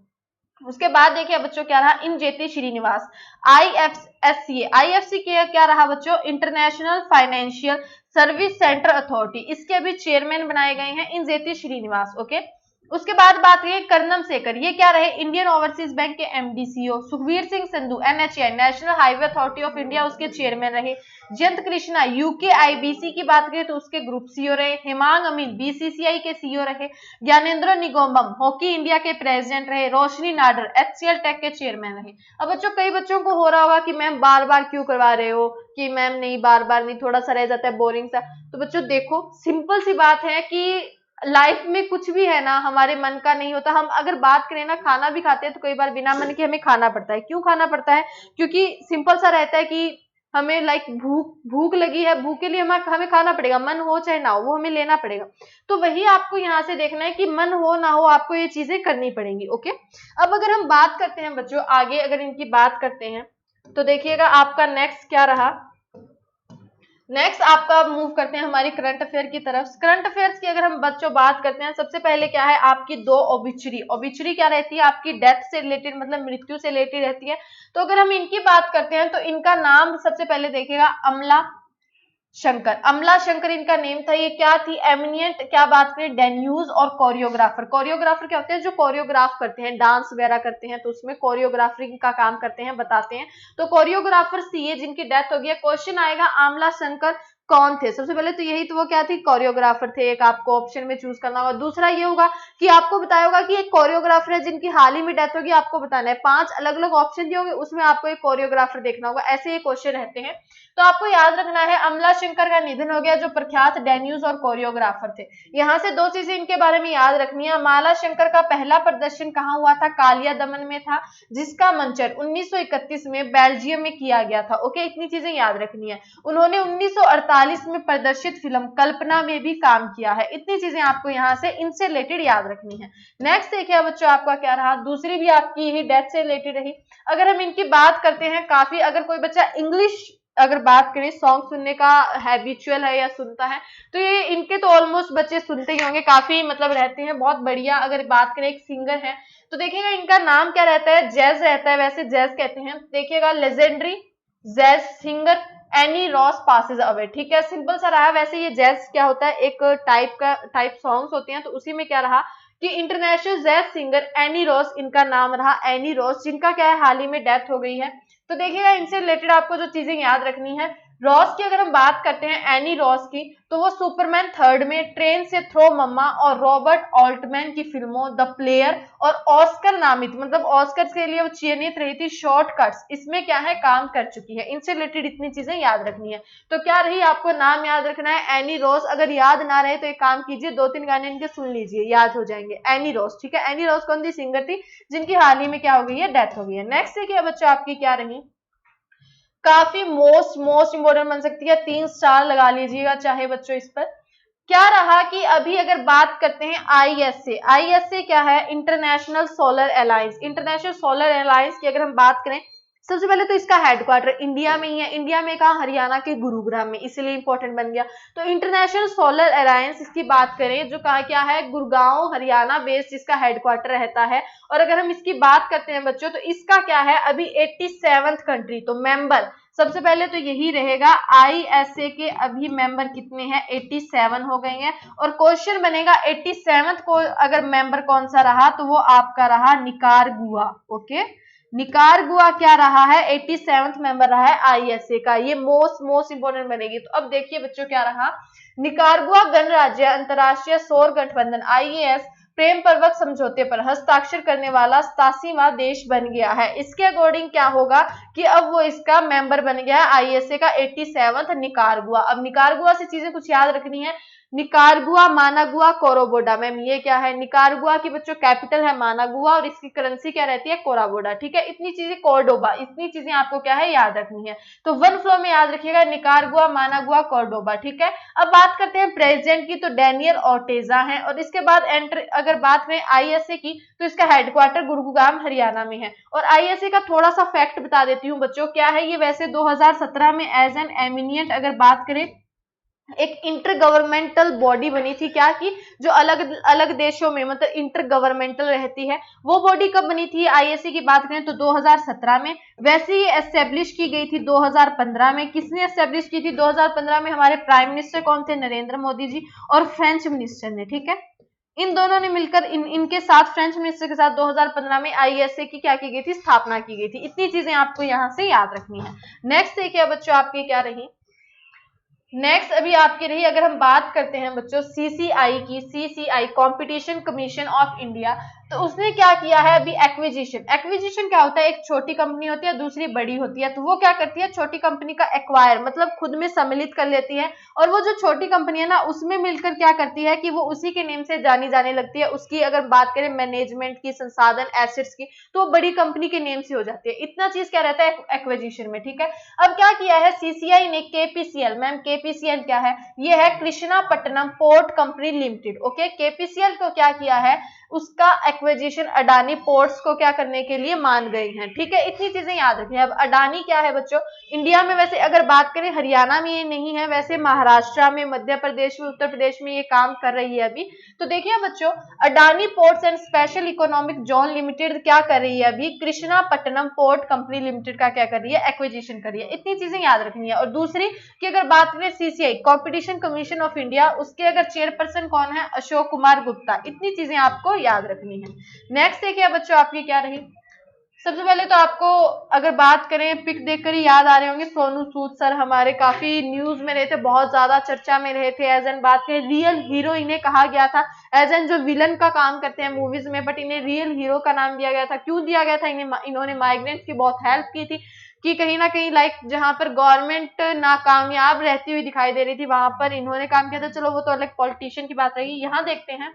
उसके बाद देखिए बच्चों क्या रहा, इंजेती श्रीनिवास, आईएफएससी, आईएफसी क्या रहा बच्चों, international financial service centre authority, इसके अभी चेयरमैन बनाए गए हैं इंजेती श्रीनिवास। ओके, उसके बाद बात करें कर्नम शेखर, ये क्या रहे, इंडियन ओवरसीज बैंक के MD CEO. Sukhbir Singh Sandhu, NHA national highway authority of India, उसके चेयरमैन रहे। जयंत कृष्णा यूके आईबीसी की बात करें तो उसके ग्रुप सीईओ रहे। हिमांग अमीन बीसीसीआई के सीईओ रहे। ज्ञानेंद्र निगोम्बम हॉकी इंडिया के प्रेसिडेंट रहे। रोशनी नाडर एचसीएल टेक के चेयरमैन रहे। अब बच्चों कई बच्चों को हो रहा होगा कि मैम बार बार क्यों करवा रहे हो, कि मैम नहीं बार बार नहीं, थोड़ा सा रह जाता है बोरिंग सा। तो बच्चों देखो सिंपल सी बात है कि लाइफ में कुछ भी है ना हमारे मन का नहीं होता। हम अगर बात करें ना, खाना भी खाते हैं तो कई बार बिना मन के हमें खाना पड़ता है। क्यों खाना पड़ता है, क्योंकि सिंपल सा रहता है कि हमें लाइक भूख भूख लगी है, भूख के लिए हमें खाना पड़ेगा, मन हो चाहे ना हो वो हमें लेना पड़ेगा। तो वही आपको यहाँ से देखना है कि मन हो ना हो आपको ये चीजें करनी पड़ेंगी। ओके, अब अगर हम बात करते हैं बच्चों आगे, अगर इनकी बात करते हैं तो देखिएगा आपका नेक्स्ट क्या रहा। नेक्स्ट आपका मूव करते हैं हमारी करंट अफेयर की तरफ। करंट अफेयर्स की अगर हम बच्चों बात करते हैं, सबसे पहले क्या है आपकी दो ओबिचुरी। ओबिचुरी क्या रहती है आपकी डेथ से रिलेटेड, मतलब मृत्यु से रिलेटेड रहती है। तो अगर हम इनकी बात करते हैं तो इनका नाम सबसे पहले देखिएगा अमला शंकर, अमला शंकर इनका नेम था। ये क्या थी, एमिनियंट, क्या बात करें, डेन्यूज और कोरियोग्राफर। कोरियोग्राफर क्या होते हैं, जो कोरियोग्राफ करते हैं, डांस वगैरह करते हैं, तो उसमें कोरियोग्राफरी का काम करते हैं, बताते हैं। तो कोरियोग्राफर सीए जिनकी डेथ हो गई है। क्वेश्चन आएगा आमला शंकर कौन थे, सबसे पहले तो यही तो वो क्या थी, कोरियोग्राफर थे। एक आपको ऑप्शन में चूज करना होगा। दूसरा ये होगा कि आपको बताया होगा कि एक कोरियोग्राफर है जिनकी हाल ही में डेथ होगी, आपको बताना है। 5 अलग अलग ऑप्शन दिए होंगे, उसमें आपको एक कोरियोग्राफर देखना होगा। ऐसे ये क्वेश्चन रहते हैं। तो आपको याद रखना है अमला शंकर का निधन हो गया, जो प्रख्यात डेन्यूज और कोरियोग्राफर थे। यहां से 2 चीजें इनके बारे में याद रखनी है। अमला शंकर का पहला प्रदर्शन कहां हुआ था, कालिया दमन में था, जिसका मंचन 1931 में बेल्जियम में किया गया था। ओके, इतनी चीजें याद रखनी है। उन्होंने 1948 में प्रदर्शित फिल्म कल्पना में भी काम किया है। इतनी चीजें आपको यहाँ से इनसे रिलेटेड याद रखनी है। नेक्स्ट देखिए बच्चों, आपका क्या रहा, दूसरी भी आपकी यही डेथ से रिलेटेड रही। अगर हम इनकी बात करते हैं, काफी अगर कोई बच्चा इंग्लिश अगर बात करें, सॉन्ग सुनने का हैबिचुअल है या सुनता है, तो ये इनके तो ऑलमोस्ट बच्चे सुनते ही होंगे, काफी मतलब रहते हैं बहुत बढ़िया। अगर बात करें एक सिंगर है, तो देखिएगा इनका नाम क्या रहता है, जैज रहता है। वैसे जैज कहते हैं, देखिएगा legendary jazz singer any Ross passes away. ठीक है, सिंपल सा रहा। वैसे ये जैज क्या होता है, एक टाइप सॉन्ग्स होते हैं, तो उसी में क्या रहा कि international jazz singer any Ross, इनका नाम रहा एनी रॉस, जिनका क्या है हाल ही में डेथ हो गई है। तो देखिएगा इनसे रिलेटेड आपको जो चीजें याद रखनी है, रॉस की अगर हम बात करते हैं, एनी रॉस की, तो वो सुपरमैन 3 में, ट्रेन से थ्रो मम्मा और रॉबर्ट ऑल्टमैन की फिल्मों द प्लेयर और ऑस्कर नामित, मतलब ऑस्कर के लिए वो चयनित रही थी, शॉर्टकट्स, इसमें क्या है काम कर चुकी है। इनसे रिलेटेड इतनी चीजें याद रखनी है। तो क्या रही, आपको नाम याद रखना है एनी रॉस। अगर याद ना रहे तो एक काम कीजिए, 2-3 गाने इनके सुन लीजिए, याद हो जाएंगे। एनी रॉस, ठीक है। एनी रॉस कौन सी सिंगर थी, जिनकी हाल ही में क्या हो गई है, डेथ हो गई है। नेक्स्ट देखिए बच्चों, आपकी क्या रही, काफी मोस्ट इंपोर्टेंट बन सकती है, 3 स्टार लगा लीजिएगा चाहे बच्चों इस पर। क्या रहा कि अभी अगर बात करते हैं आईएसए, आईएसए क्या है, international solar alliance. International solar alliance की अगर हम बात करें, सबसे पहले तो इसका हेडक्वार्टर इंडिया में ही है। इंडिया में कहा, हरियाणा के गुरुग्राम में, इसीलिए इंपॉर्टेंट बन गया। तो इंटरनेशनल सोलर अलायंस इसकी बात करें, जो कहा क्या है, गुड़गांव हरियाणा बेस्ड इसका हेडक्वार्टर रहता है। और अगर हम इसकी बात करते हैं बच्चों, तो इसका क्या है अभी 87th कंट्री, तो मेंबर सबसे पहले तो यही रहेगा। आईएसए के अभी मेंबर कितने हैं, 87 हो गए हैं। और क्वेश्चन बनेगा 87th को अगर मेंबर कौन सा रहा, तो वो आपका रहा निकारागुआ। ओके, निकारागुआ क्या रहा है, 87th मेंबर रहा है आईएसए का। ये मोस्ट इंपोर्टेंट बनेगी। तो अब देखिए बच्चों क्या रहा, निकारागुआ गणराज्य अंतरराष्ट्रीय सौर गठबंधन आईएएस प्रेम पर्वक समझौते पर हस्ताक्षर करने वाला 87वां देश बन गया है। इसके अकॉर्डिंग क्या होगा कि अब वो इसका मेंबर बन गया है आईएसए का 87th निकारागुआ। अब निकारागुआ से चीजें कुछ याद रखनी है, निकारागुआ, मानागुआ, कोराबोडा। मैम ये क्या है, निकारागुआ की बच्चों कैपिटल है मानागुआ और इसकी करेंसी क्या रहती है, कोराबोडा। ठीक है, इतनी चीजें, कोर्डोबा, इतनी चीजें आपको क्या है याद रखनी है। तो वन फ्लो में याद रखिएगा, निकारागुआ, मानागुआ, कोर्डोबा। ठीक है, अब बात करते हैं प्रेसिडेंट की, तो डेनियल ओर्टेजा है। और इसके बाद एंटर अगर बात करें आईएसए की, तो इसका हेडक्वार्टर गुरुग्राम हरियाणा में है। और आईएसए का थोड़ा सा फैक्ट बता देती हूँ बच्चों, क्या है ये, वैसे 2017 में एज एन एमिनियंट अगर बात करें, एक इंटर गवर्नमेंटल बॉडी बनी थी, क्या की, जो अलग अलग देशों में मतलब इंटर गवर्नमेंटल रहती है। वो बॉडी कब बनी थी, आईएसए की बात करें तो 2017 में। वैसे ये एस्टेब्लिश की गई थी 2015 में। किसने एस्टेब्लिश की थी 2015 में, हमारे प्राइम मिनिस्टर कौन थे, नरेंद्र मोदी जी, और फ्रेंच मिनिस्टर ने। ठीक है, इन दोनों ने मिलकर इनके साथ, फ्रेंच मिनिस्टर के साथ 2015 में आईएसए की क्या की गई थी, स्थापना की गई थी। इतनी चीजें आपको यहाँ से याद रखनी है। नेक्स्ट देखिए बच्चों, आपकी क्या रही, नेक्स्ट अभी आपकी रही, अगर हम बात करते हैं बच्चों सीसीआई की, CCI competition commission of India, तो उसने क्या किया है अभी, एक्विजिशन। एक्विजिशन क्या होता है, एक छोटी कंपनी होती है, दूसरी बड़ी होती है, तो वो क्या करती है, छोटी कंपनी का एक्वायर मतलब खुद में सम्मिलित कर लेती है। और वो जो छोटी कंपनी है ना, उसमें मिलकर क्या करती है कि वो उसी के नेम से जानी जाने लगती है। उसकी अगर बात करें मैनेजमेंट की, संसाधन, एसेट्स की, तो वो बड़ी कंपनी के नेम से हो जाती है। इतना चीज क्या रहता है एक्विजिशन में। ठीक है, अब क्या किया है सीसीआई ने, केपीसीएल, मैम केपीसीएल क्या है, ये है Krishnapatnam port company limited. Okay, KPCL को क्या किया है, उसका एक्विजिशन अडानी पोर्ट्स को क्या करने के लिए मान गई हैं। ठीक है, इतनी चीजें याद रखनी है। अब अडानी क्या है बच्चों, इंडिया में वैसे अगर बात करें हरियाणा में ये नहीं है, वैसे महाराष्ट्र में, मध्य प्रदेश में, उत्तर प्रदेश में ये काम कर रही है अभी। तो देखिए बच्चों, Adani ports and special economic zone limited क्या कर रही है अभी, कृष्णापट्टनम पोर्ट कंपनी लिमिटेड का क्या कर रही है, एक्विजिशन कर रही है। इतनी चीजें याद रखनी है। और दूसरी कि अगर बात करें CCI competition commission of India, उसके अगर चेयरपर्सन कौन है, अशोक कुमार गुप्ता। इतनी चीजें आपको याद रखनी है। नेक्स्ट देखिए बच्चों आपकी क्या रही, सबसे पहले तो आपको अगर बात करें पिक देखकर ही याद आ रहे होंगे, सोनू सूद सर हमारे काफी न्यूज में रहे थे, बहुत ज्यादा चर्चा में रहे थे। एज एन बात करें रियल हीरो इन्हें कहा गया था, एज एन जो विलन का काम करते हैं मूवीज में, बट इन्हें रियल हीरो का नाम दिया गया था। क्यों दिया गया था इन्हें, इन्होंने माइग्रेंट्स की बहुत हेल्प की थी कि कहीं ना कहीं लाइक जहां पर गवर्नमेंट नाकामयाब रहती हुई दिखाई दे रही थी वहां पर इन्होंने काम किया था। चलो वो तो अलग पॉलिटिशियन की बात रहेगी। यहाँ देखते हैं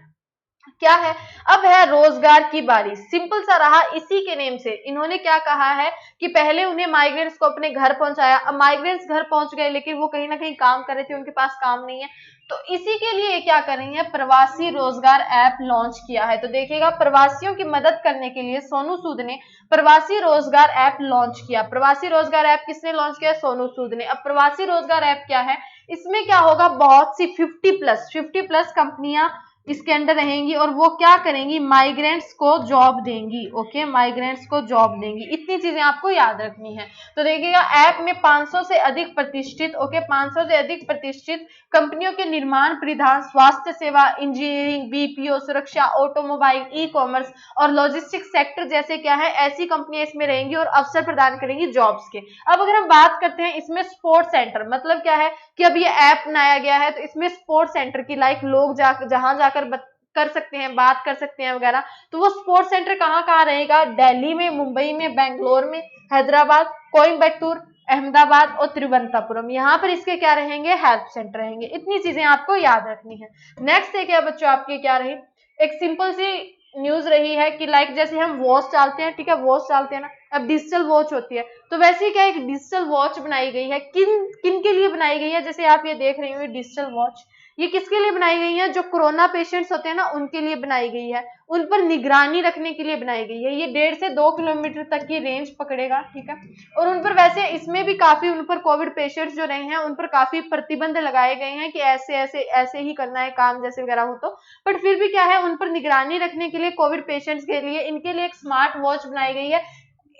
क्या है, अब है रोजगार की बारी। सिंपल सा रहा, इसी के नेम से इन्होंने क्या कहा है कि पहले उन्हें माइग्रेंट्स को अपने घर पहुंचाया। अब माइग्रेंट्स घर पहुंच गए लेकिन वो कहीं ना कहीं काम कर रहे थे, उनके पास काम नहीं है, तो इसी के लिए क्या कर रही है, प्रवासी रोजगार ऐप लॉन्च किया है। तो देखिएगा, प्रवासियों की मदद करने के लिए सोनू सूद ने प्रवासी रोजगार ऐप लॉन्च किया। प्रवासी रोजगार ऐप किसने लॉन्च किया, सोनू सूद ने। अब प्रवासी रोजगार ऐप क्या है, इसमें क्या होगा, बहुत सी 50 प्लस कंपनियां इसके अंडर रहेंगी और वो क्या करेंगी, माइग्रेंट्स को जॉब देंगी। ओके, माइग्रेंट्स को जॉब देंगी। इतनी चीजें आपको याद रखनी है। तो देखिएगा, ऐप में 500 से अधिक प्रतिष्ठित 500 से अधिक प्रतिष्ठित कंपनियों के निर्माण, परिधान, स्वास्थ्य सेवा, इंजीनियरिंग, बीपीओ, सुरक्षा, ऑटोमोबाइल, ई कॉमर्स और लॉजिस्टिक्स सेक्टर जैसे क्या है, ऐसी कंपनियां इसमें रहेंगी और अवसर प्रदान करेंगी जॉब्स के। अब अगर हम बात करते हैं इसमें स्पोर्ट्स सेंटर, मतलब क्या है कि अब ये ऐप बनाया गया है तो इसमें स्पोर्ट्स सेंटर की लाइक लोग जहां जाकर कर सकते हैं, बात कर सकते हैं वगैरह। तो वो स्पोर्ट्स सेंटर कहाँ कहाँ रहेगा, दिल्ली में, मुंबई में, बेंगलोर में, हैदराबाद, कोयम्बटूर, अहमदाबाद और तिरुवनंतपुरम। यहाँ पर इसके क्या रहेंगे, हेल्प सेंटर रहेंगे। इतनी चीजें आपको याद रखनी है। नेक्स्ट देखिए बच्चों आपकी क्या रही, एक सिंपल सी न्यूज रही है कि लाइक जैसे हम वॉच डालते हैं, ठीक है, वॉच डालते हैं ना, अब डिजिटल वॉच होती है, तो वैसे ही क्या एक डिजिटल वॉच बनाई गई है। किन किन के लिए बनाई गई है, जैसे आप ये देख रहे हो डिजिटल वॉच, ये किसके लिए बनाई गई है, जो कोरोना पेशेंट्स होते हैं ना उनके लिए बनाई गई है, उन पर निगरानी रखने के लिए बनाई गई है। ये 1.5 से 2 किलोमीटर तक की रेंज पकड़ेगा, ठीक है। और उन पर वैसे इसमें भी काफी उन पर कोविड पेशेंट्स जो रहे हैं उन पर काफी प्रतिबंध लगाए गए हैं कि ऐसे ऐसे ऐसे ही करना है काम जैसे वगैरह हो तो, बट फिर भी क्या है, उन पर निगरानी रखने के लिए कोविड पेशेंट्स के लिए इनके लिए एक स्मार्ट वॉच बनाई गई है।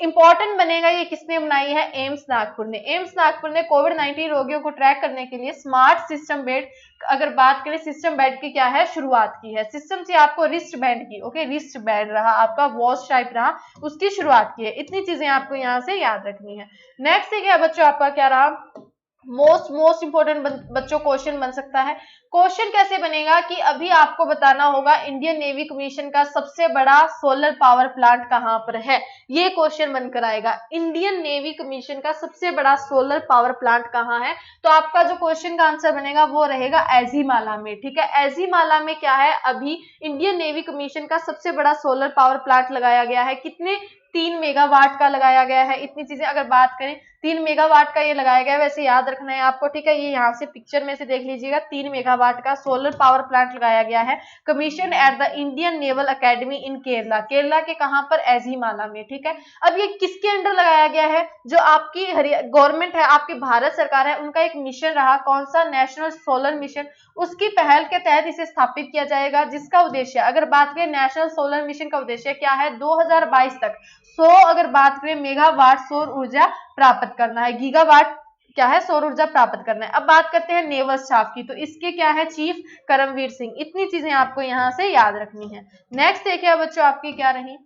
इंपॉर्टेंट बनेगा, ये किसने बनाई है, एम्स नागपुर ने। एम्स नागपुर ने कोविड-19 रोगियों को ट्रैक करने के लिए स्मार्ट सिस्टम बेड, अगर बात करें सिस्टम बेड की क्या है, शुरुआत की है। सिस्टम से आपको रिस्ट बैंड की, ओके, रिस्ट बैंड रहा आपका, वॉच टाइप रहा, उसकी शुरुआत की है। इतनी चीजें आपको यहाँ से याद रखनी है। नेक्स्ट देखिए बच्चों आपका क्या रहा, मोस्ट इंपोर्टेंट बच्चों क्वेश्चन बन सकता है। क्वेश्चन कैसे बनेगा कि अभी आपको बताना होगा इंडियन नेवी कमीशन का सबसे बड़ा सोलर पावर प्लांट कहां पर है। ये क्वेश्चन बनकर आएगा, इंडियन नेवी कमीशन का सबसे बड़ा सोलर पावर प्लांट कहां है। तो आपका जो क्वेश्चन का आंसर बनेगा वो रहेगा एजीमाला में, ठीक है। एजीमाला में क्या है, अभी इंडियन नेवी कमीशन का सबसे बड़ा सोलर पावर प्लांट लगाया गया है। कितने, 3 मेगावाट का लगाया गया है। इतनी चीजें अगर बात करें, 3 मेगावाट का ये लगाया गया है, वैसे याद रखना है आपको, ठीक है। ये यहाँ से पिक्चर में से देख लीजिएगा, 3 मेगावाट का सोलर पावर प्लांट लगाया गया है, commission at the Indian naval academy in Kerala. Kerala के कहां पर, एजीमाला में, ठीक है। अब ये किसके अंडर लगाया गया है, जो आपकी गवर्नमेंट है, आपकी भारत सरकार है, उनका एक मिशन रहा, कौन सा, नेशनल सोलर मिशन, उसकी पहल के तहत इसे स्थापित किया जाएगा, जिसका उद्देश्य, अगर बात करें नेशनल सोलर मिशन का उद्देश्य क्या है, 2022 तक 100 अगर बात करें मेगावाट सौर ऊर्जा प्राप्त करना है, गीगावाट क्या है, सौर ऊर्जा प्राप्त करना है। अब बात करते हैं नेवल स्टाफ की, तो इसके क्या है, चीफ करमवीर सिंह। इतनी चीजें आपको यहाँ से याद रखनी है। नेक्स्ट देखिए बच्चों आपकी क्या रही,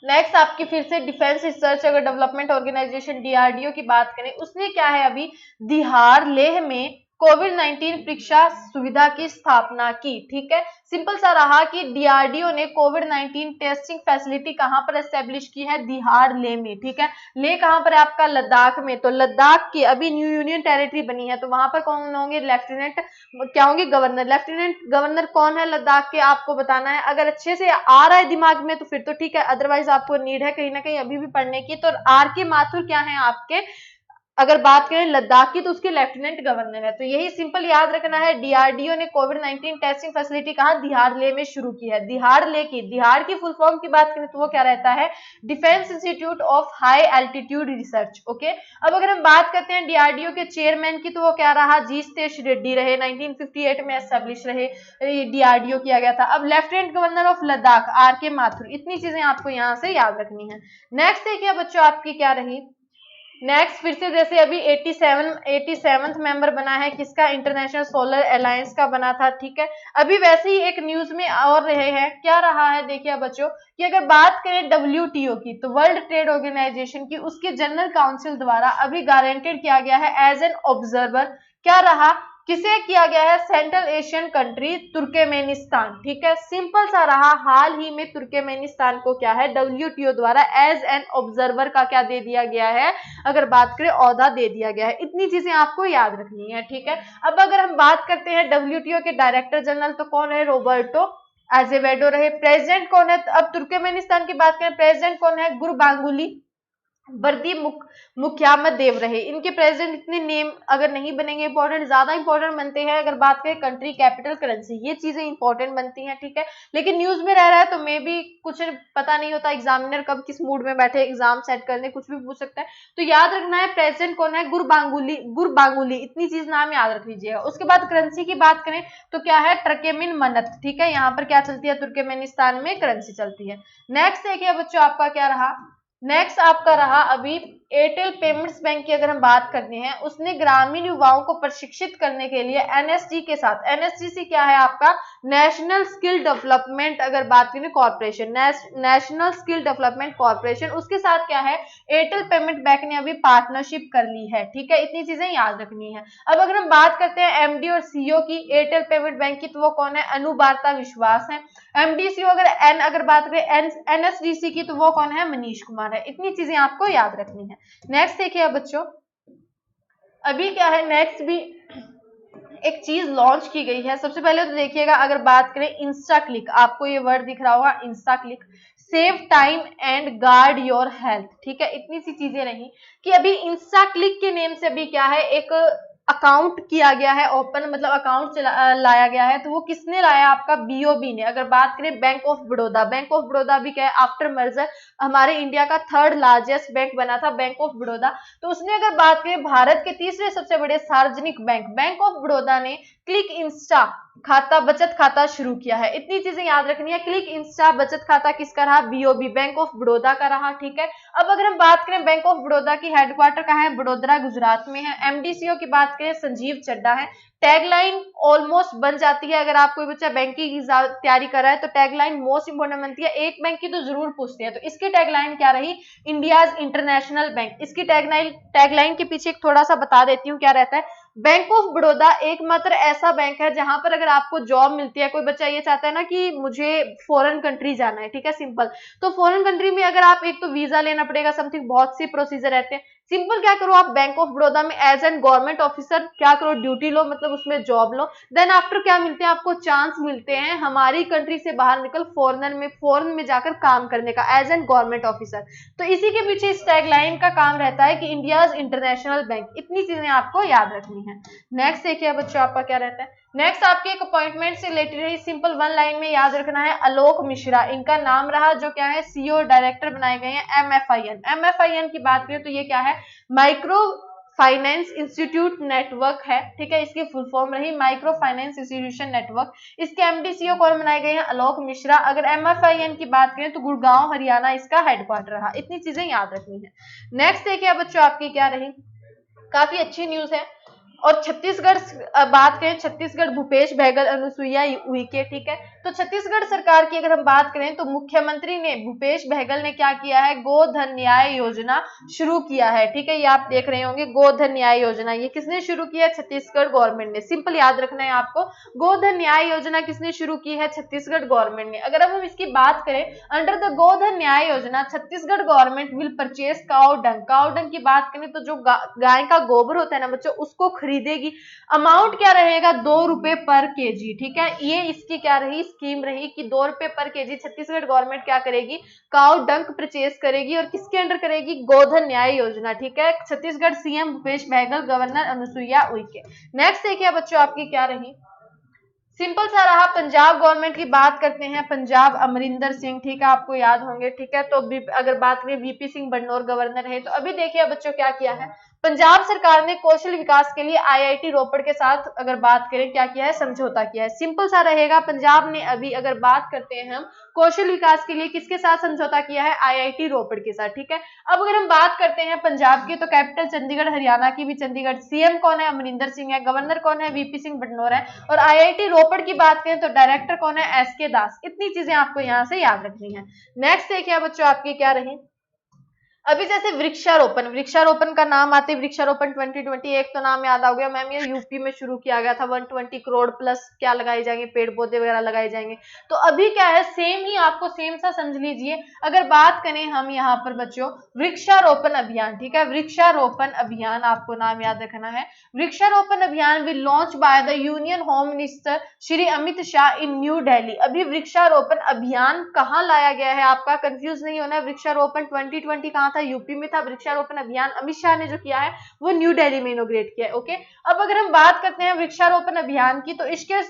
नेक्स्ट आपकी फिर से डिफेंस रिसर्च अगर डेवलपमेंट ऑर्गेनाइजेशन डीआरडीओ की बात करें, उसने क्या है अभी दिहाड़ लेह में कोविड-19 परीक्षा सुविधा की स्थापना की, ठीक है। सिंपल सा रहा कि डीआरडीओ ने कोविड-19 टेस्टिंग फैसिलिटी कहां पर एस्टेब्लिश की है, दिहाड़ लेह में, ठीक है। लेह कहां पर है आपका, लद्दाख में। तो लद्दाख की अभी न्यू यूनियन टेरिटरी बनी है, तो वहां पर कौन होंगे, लेफ्टिनेंट क्या होंगे, गवर्नर। लेफ्टिनेंट गवर्नर कौन है लद्दाख के, आपको बताना है। अगर अच्छे से आ रहा है दिमाग में तो फिर तो ठीक है, अदरवाइज आपको नीड है कहीं ना कहीं अभी भी पढ़ने की। तो आर के माथुर क्या है आपके अगर बात करें लद्दाख की तो उसके लेफ्टिनेंट गवर्नर है। तो यही सिंपल याद रखना है। डीआरडीओ ने कोविड-19 टेस्टिंग फैसिलिटी कहाँ, दिहाड़ले में शुरू की है। दिहाड़ की फुल फॉर्म की बात करें तो वो क्या रहता है, defence institute of high altitude research. Okay, अब अगर हम बात करते हैं डीआरडीओ के चेयरमैन की तो वो क्या रहा, जी सतीश रेड्डी रहे, 1958 में एस्टेब्लिश रहे, डीआरडीओ किया गया था। अब lieutenant governor of Ladakh R K Mathur. इतनी चीजें आपको यहाँ से याद रखनी है। नेक्स्ट देखिए बच्चों आपकी क्या रही, नेक्स्ट फिर से जैसे अभी 87th मेंबर बना है किसका, इंटरनेशनल सोलर अलायंस का बना था। ठीक है, अभी वैसे ही एक न्यूज में और रहे हैं, क्या रहा है देखिए बच्चों कि अगर बात करें डब्ल्यूटीओ की तो वर्ल्ड ट्रेड ऑर्गेनाइजेशन की, उसके जनरल काउंसिल द्वारा अभी गारंटेड किया गया है एज एन ऑब्जर्वर, क्या रहा, किसे किया गया है, सेंट्रल एशियन कंट्री तुर्कमेनिस्तान। ठीक है, सिंपल सा रहा, हाल ही में तुर्कमेनिस्तान को क्या है डब्ल्यूटीओ द्वारा एज एन ऑब्जर्वर का क्या दे दिया गया है, अगर बात करें औहदा दे दिया गया है। इतनी चीजें आपको याद रखनी है। ठीक है, अब अगर हम बात करते हैं डब्ल्यूटीओ के डायरेक्टर जनरल तो कौन है, रॉबर्टो एजेवेडो रहे। प्रेसिडेंट कौन है, अब तुर्कमेनिस्तान की बात करें प्रेसिडेंट कौन है, गुरबांगुली बर्दी मुख्यामत देव रहे। इनके प्रेसिडेंट इतने नेम अगर नहीं बनेंगे इंपॉर्टेंट, ज्यादा इंपॉर्टेंट बनते हैं अगर बात करें कंट्री, कैपिटल, करेंसी, ये चीजें इंपॉर्टेंट बनती हैं। ठीक है, लेकिन न्यूज में रह रहा है तो मे भी कुछ पता नहीं होता एग्जामिनर कब किस मूड में बैठे एग्जाम सेट करने, कुछ भी पूछ सकता है। तो याद रखना है प्रेसिडेंट कौन है, गुरबांगुली, इतनी चीज नाम याद रख लीजिएगा। उसके बाद करेंसी की बात करें तो क्या है, ट्रकेमिन मनत। ठीक है, यहाँ पर क्या चलती है, तुर्कमेनिस्तान में करेंसी चलती है। नेक्स्ट देखिए बच्चों आपका क्या रहा, नेक्स्ट आपका रहा अभी एयरटेल पेमेंट्स बैंक की अगर हम बात करते हैं, उसने ग्रामीण युवाओं को प्रशिक्षित करने के लिए एनएसडी के साथ, एनएसडी क्या है आपका, नेशनल स्किल डेवलपमेंट, अगर बात करें corporation, national skill development corporation, उसके साथ क्या है एयरटेल पेमेंट बैंक ने अभी पार्टनरशिप कर ली है। ठीक है, इतनी चीजें याद रखनी है। अब अगर हम बात करते हैं एमडी और सीईओ की एयरटेल पेमेंट बैंक की तो वो कौन है, अनुबार्ता विश्वास है। एमडीसीओ अगर बात करें एनएसडीसी की तो वो कौन है, मनीष कुमार है। इतनी चीजें आपको याद रखनी है। नेक्स्ट देखिए बच्चों अभी क्या है, नेक्स्ट भी एक चीज लॉन्च की गई है। सबसे पहले तो देखिएगा अगर बात करें इंस्टा क्लिक, आपको ये वर्ड दिख रहा होगा Insta click, save time and guard your health. ठीक है, इतनी सी चीजें रही कि अभी इंस्टा क्लिक के नेम से अभी क्या है एक अकाउंट किया गया है ओपन, मतलब अकाउंट लाया गया है। तो वो किसने लाया, आपका बीओबी ने। अगर बात करें bank of Baroda, bank of Baroda भी क्या है आफ्टर मर्जर हमारे इंडिया का 3rd लार्जेस्ट बैंक बना था बैंक ऑफ बड़ौदा। तो उसने अगर बात करें भारत के तीसरे सबसे बड़े सार्वजनिक बैंक ऑफ बड़ौदा ने क्लिक इंस्टा खाता, बचत खाता शुरू किया है। इतनी चीजें याद रखनी है। क्लिक इंस्टा बचत खाता किसका रहा, बीओबी बैंक ऑफ बड़ौदा का रहा। ठीक है, अब अगर हम बात करें बैंक ऑफ बड़ौदा की हेडक्वार्टर कहाँ है, बड़ोदरा गुजरात में है। एमडीसीओ की बात करें संजीव चड्डा है। टैगलाइन ऑलमोस्ट बन जाती है, अगर आप कोई बच्चा बैंकिंग की तैयारी कर रहा है तो टैगलाइन मोस्ट इंपोर्टेंट बनती है। एक बैंक की तो जरूर पूछती है, तो इसकी टैगलाइन क्या रही, इंडियाज इंटरनेशनल बैंक। इसकी टैगलाइन के पीछे एक थोड़ा सा बता देती हूँ क्या रहता है। बैंक ऑफ बड़ौदा एकमात्र ऐसा बैंक है जहां पर अगर आपको जॉब मिलती है, कोई बच्चा ये चाहता है ना कि मुझे फॉरेन कंट्री जाना है, ठीक है सिंपल, तो फॉरेन कंट्री में अगर आप एक तो वीजा लेना पड़ेगा, समथिंग बहुत सी प्रोसीजर रहते हैं। सिंपल क्या करो आप बैंक ऑफ बड़ौदा में एज एन गवर्नमेंट ऑफिसर क्या करो, ड्यूटी लो, मतलब उसमें जॉब लो। देन आफ्टर क्या मिलते हैं आपको, चांस मिलते हैं हमारी कंट्री से बाहर निकल फॉरेन में जाकर काम करने का एज एन गवर्नमेंट ऑफिसर। तो इसी के पीछे इस टैगलाइन का काम रहता है कि इंडियाज इंटरनेशनल बैंक। इतनी चीजें आपको याद रखनी है। नेक्स्ट देखिए बच्चों आपका क्या रहता है, नेक्स्ट आपके एक अपॉइंटमेंट से रिलेटेड है, सिंपल 1 लाइन में याद रखना है, आलोक मिश्रा इनका नाम रहा, जो क्या है सीईओ डायरेक्टर बनाए गए हैं एमएफआईएन की बात करें तो ये क्या है, माइक्रो फाइनेंस इंस्टीट्यूट नेटवर्क है। ठीक है, इसकी फुल फॉर्म रही माइक्रो फाइनेंस इंस्टीट्यूशन नेटवर्क। इसके एमडीसीओ कौन बनाए गए हैं, आलोक मिश्रा। अगर एमएफआईएन की बात करें तो गुड़गांव हरियाणा इसका हेडक्वार्टर रहा। इतनी चीजें याद रखनी है। नेक्स्ट देखिए बच्चों आपकी क्या रही, काफी अच्छी न्यूज है। और छत्तीसगढ़ बात करें, छत्तीसगढ़ भूपेश बघेल अनुसुईया उइके। ठीक है, तो छत्तीसगढ़ सरकार की अगर हम बात करें तो मुख्यमंत्री ने भूपेश बघेल ने क्या किया है, गोधन न्याय योजना शुरू किया है। ठीक है, ये आप देख रहे होंगे गोधन न्याय योजना, ये किसने शुरू किया है, छत्तीसगढ़ गवर्नमेंट ने। सिंपल याद रखना है आपको, गोधन न्याय योजना किसने शुरू की है, छत्तीसगढ़ गवर्नमेंट ने। अगर अब हम इसकी बात करें, अंडर द गोधन न्याय योजना Chhattisgarh government will purchase cow dung की बात करें तो जो गाय का गोबर होता है ना बच्चों, उसको खरीदेगी। अमाउंट क्या रहेगा, 2 रुपए पर केजी। ठीक है, ये इसकी क्या रही स्कीम रही कि 2 रुपए पर केजी छत्तीसगढ़ गवर्नमेंट क्या करेगी, काउ डंक परचेज करेगी और किसके अंडर करेगी, गोधन न्याय योजना। ठीक है, Chhattisgarh CM Bhupesh Baghel, governor Anusuiya Uikey. Next देखिए बच्चों आपकी क्या रही, सिंपल सा रहा। पंजाब गवर्नमेंट की बात करते हैं, पंजाब अमरिंदर सिंह, ठीक है, आपको याद होंगे। ठीक है, तो अगर बात करें वीपी सिंह बदनौर गवर्नर है। तो अभी देखिए बच्चों क्या किया है, पंजाब सरकार ने कौशल विकास के लिए आईआईटी रोपड़ के साथ अगर बात करें क्या किया है, समझौता किया है। सिंपल सा रहेगा, पंजाब ने अभी अगर बात करते हैं हम कौशल विकास के लिए किसके साथ समझौता किया है, आईआईटी रोपड़ के साथ। ठीक है, अब अगर हम बात करते हैं पंजाब की, तो कैपिटल चंडीगढ़, हरियाणा की भी चंडीगढ़, सीएम कौन है, अमरिंदर सिंह है, गवर्नर कौन है, वीपी सिंह बदनौर है, और आईआईटी रोपड़ की बात करें तो डायरेक्टर कौन है, एसके दास। इतनी चीजें आपको यहाँ से याद रखनी है। नेक्स्ट देखिए बच्चों आपकी क्या रही, अभी जैसे वृक्षारोपण, वृक्षारोपण का नाम आते वृक्षारोपण 2021 तो नाम याद आ गया मैम, ये यूपी में शुरू किया गया था। 120 करोड़ प्लस क्या लगाए जाएंगे, पेड़ पौधे वगैरह लगाए जाएंगे। तो अभी क्या है, सेम ही आपको सेम सा समझ लीजिए। अगर बात करें हम यहाँ पर बच्चों वृक्षारोपण अभियान, ठीक है, वृक्षारोपण अभियान आपको नाम याद रखना है। वृक्षारोपण अभियान will launch by the union home minister Shri Amit Shah in new Delhi. अभी वृक्षारोपण अभियान कहाँ लाया गया है, आपका कंफ्यूज नहीं होना है। वृक्षारोपण 2020 कहाँ था, यूपी में था। वृक्षारोपण अभियान अमित शाह ने जो किया है वो न्यू दिल्ली में इनोग्रेट किया है। ओके, अब अगर हम बात करते हैं वृक्षारोपण अभियान की, तो इसके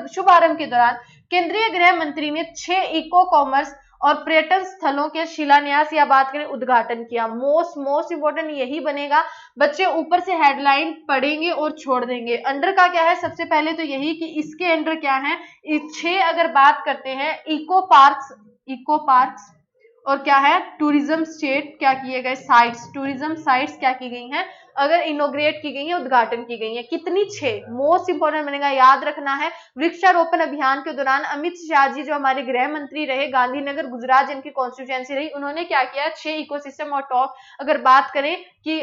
शुभारंभ के दौरान केंद्रीय गृह मंत्री ने 6 इको कॉमर्स और पर्यटन स्थलों के शिलान्यास या बात करें उद्घाटन किया। मोस्ट इंपोर्टेंट यही बनेगा बच्चे, ऊपर से हेडलाइन पढ़ेंगे और छोड़ देंगे। अंडर का क्या है, सबसे पहले तो यही कि इसके अंडर क्या है, 6 अगर बात करते हैं इको पार्क्स और क्या है, टूरिज्म स्टेट क्या किए गए, साइट्स, टूरिज्म साइट्स क्या की गई हैं, अगर इनोग्रेट की गई है, उद्घाटन की गई है। कितनी, 6। मोस्ट इंपोर्टेंट बनेगा, याद रखना है। वृक्षारोपण अभियान के दौरान अमित शाह जी जो हमारे गृह मंत्री रहे, गांधीनगर गुजरात जिनकी कॉन्स्टिट्यूएंसी रही, उन्होंने क्या किया, 6 इकोसिस्टम और टॉप अगर बात करें कि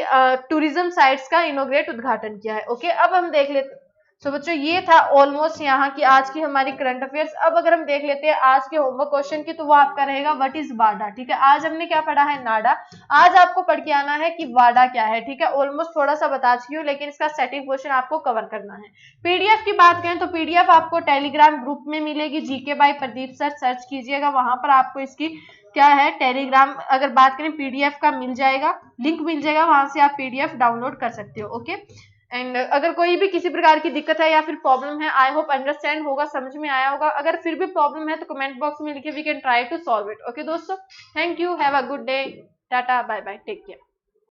टूरिज्म साइट्स का इनोग्रेट उद्घाटन किया है। ओके, अब हम देख लेते। तो बच्चों ये था ऑलमोस्ट यहाँ की आज की हमारी करंट अफेयर्स। अब अगर हम देख लेते हैं आज के होमवर्क क्वेश्चन की, तो वो आपका रहेगा व्हाट इज वाडा। ठीक है, आज हमने क्या पढ़ा है, नाडा। आज आपको पढ़ के आना है कि वाडा क्या है। ठीक है, ऑलमोस्ट थोड़ा सा बता चुकी हूँ, लेकिन इसका सेटिंग क्वेश्चन आपको कवर करना है। पीडीएफ की बात करें तो पीडीएफ आपको टेलीग्राम ग्रुप में मिलेगी, GK by Pradeep sir search कीजिएगा, वहां पर आपको इसकी क्या है, टेलीग्राम अगर बात करें पीडीएफ का मिल जाएगा, लिंक मिल जाएगा, वहां से आप पीडीएफ डाउनलोड कर सकते हो। ओके, एंड अगर कोई भी किसी प्रकार की दिक्कत है या फिर प्रॉब्लम है, आई होप अंडरस्टैंड होगा, समझ में आया होगा। अगर फिर भी प्रॉब्लम है तो कमेंट बॉक्स में लिखिए, we can try to solve it. Okay दोस्तों, thank you, have a good day, tata, bye bye, take care.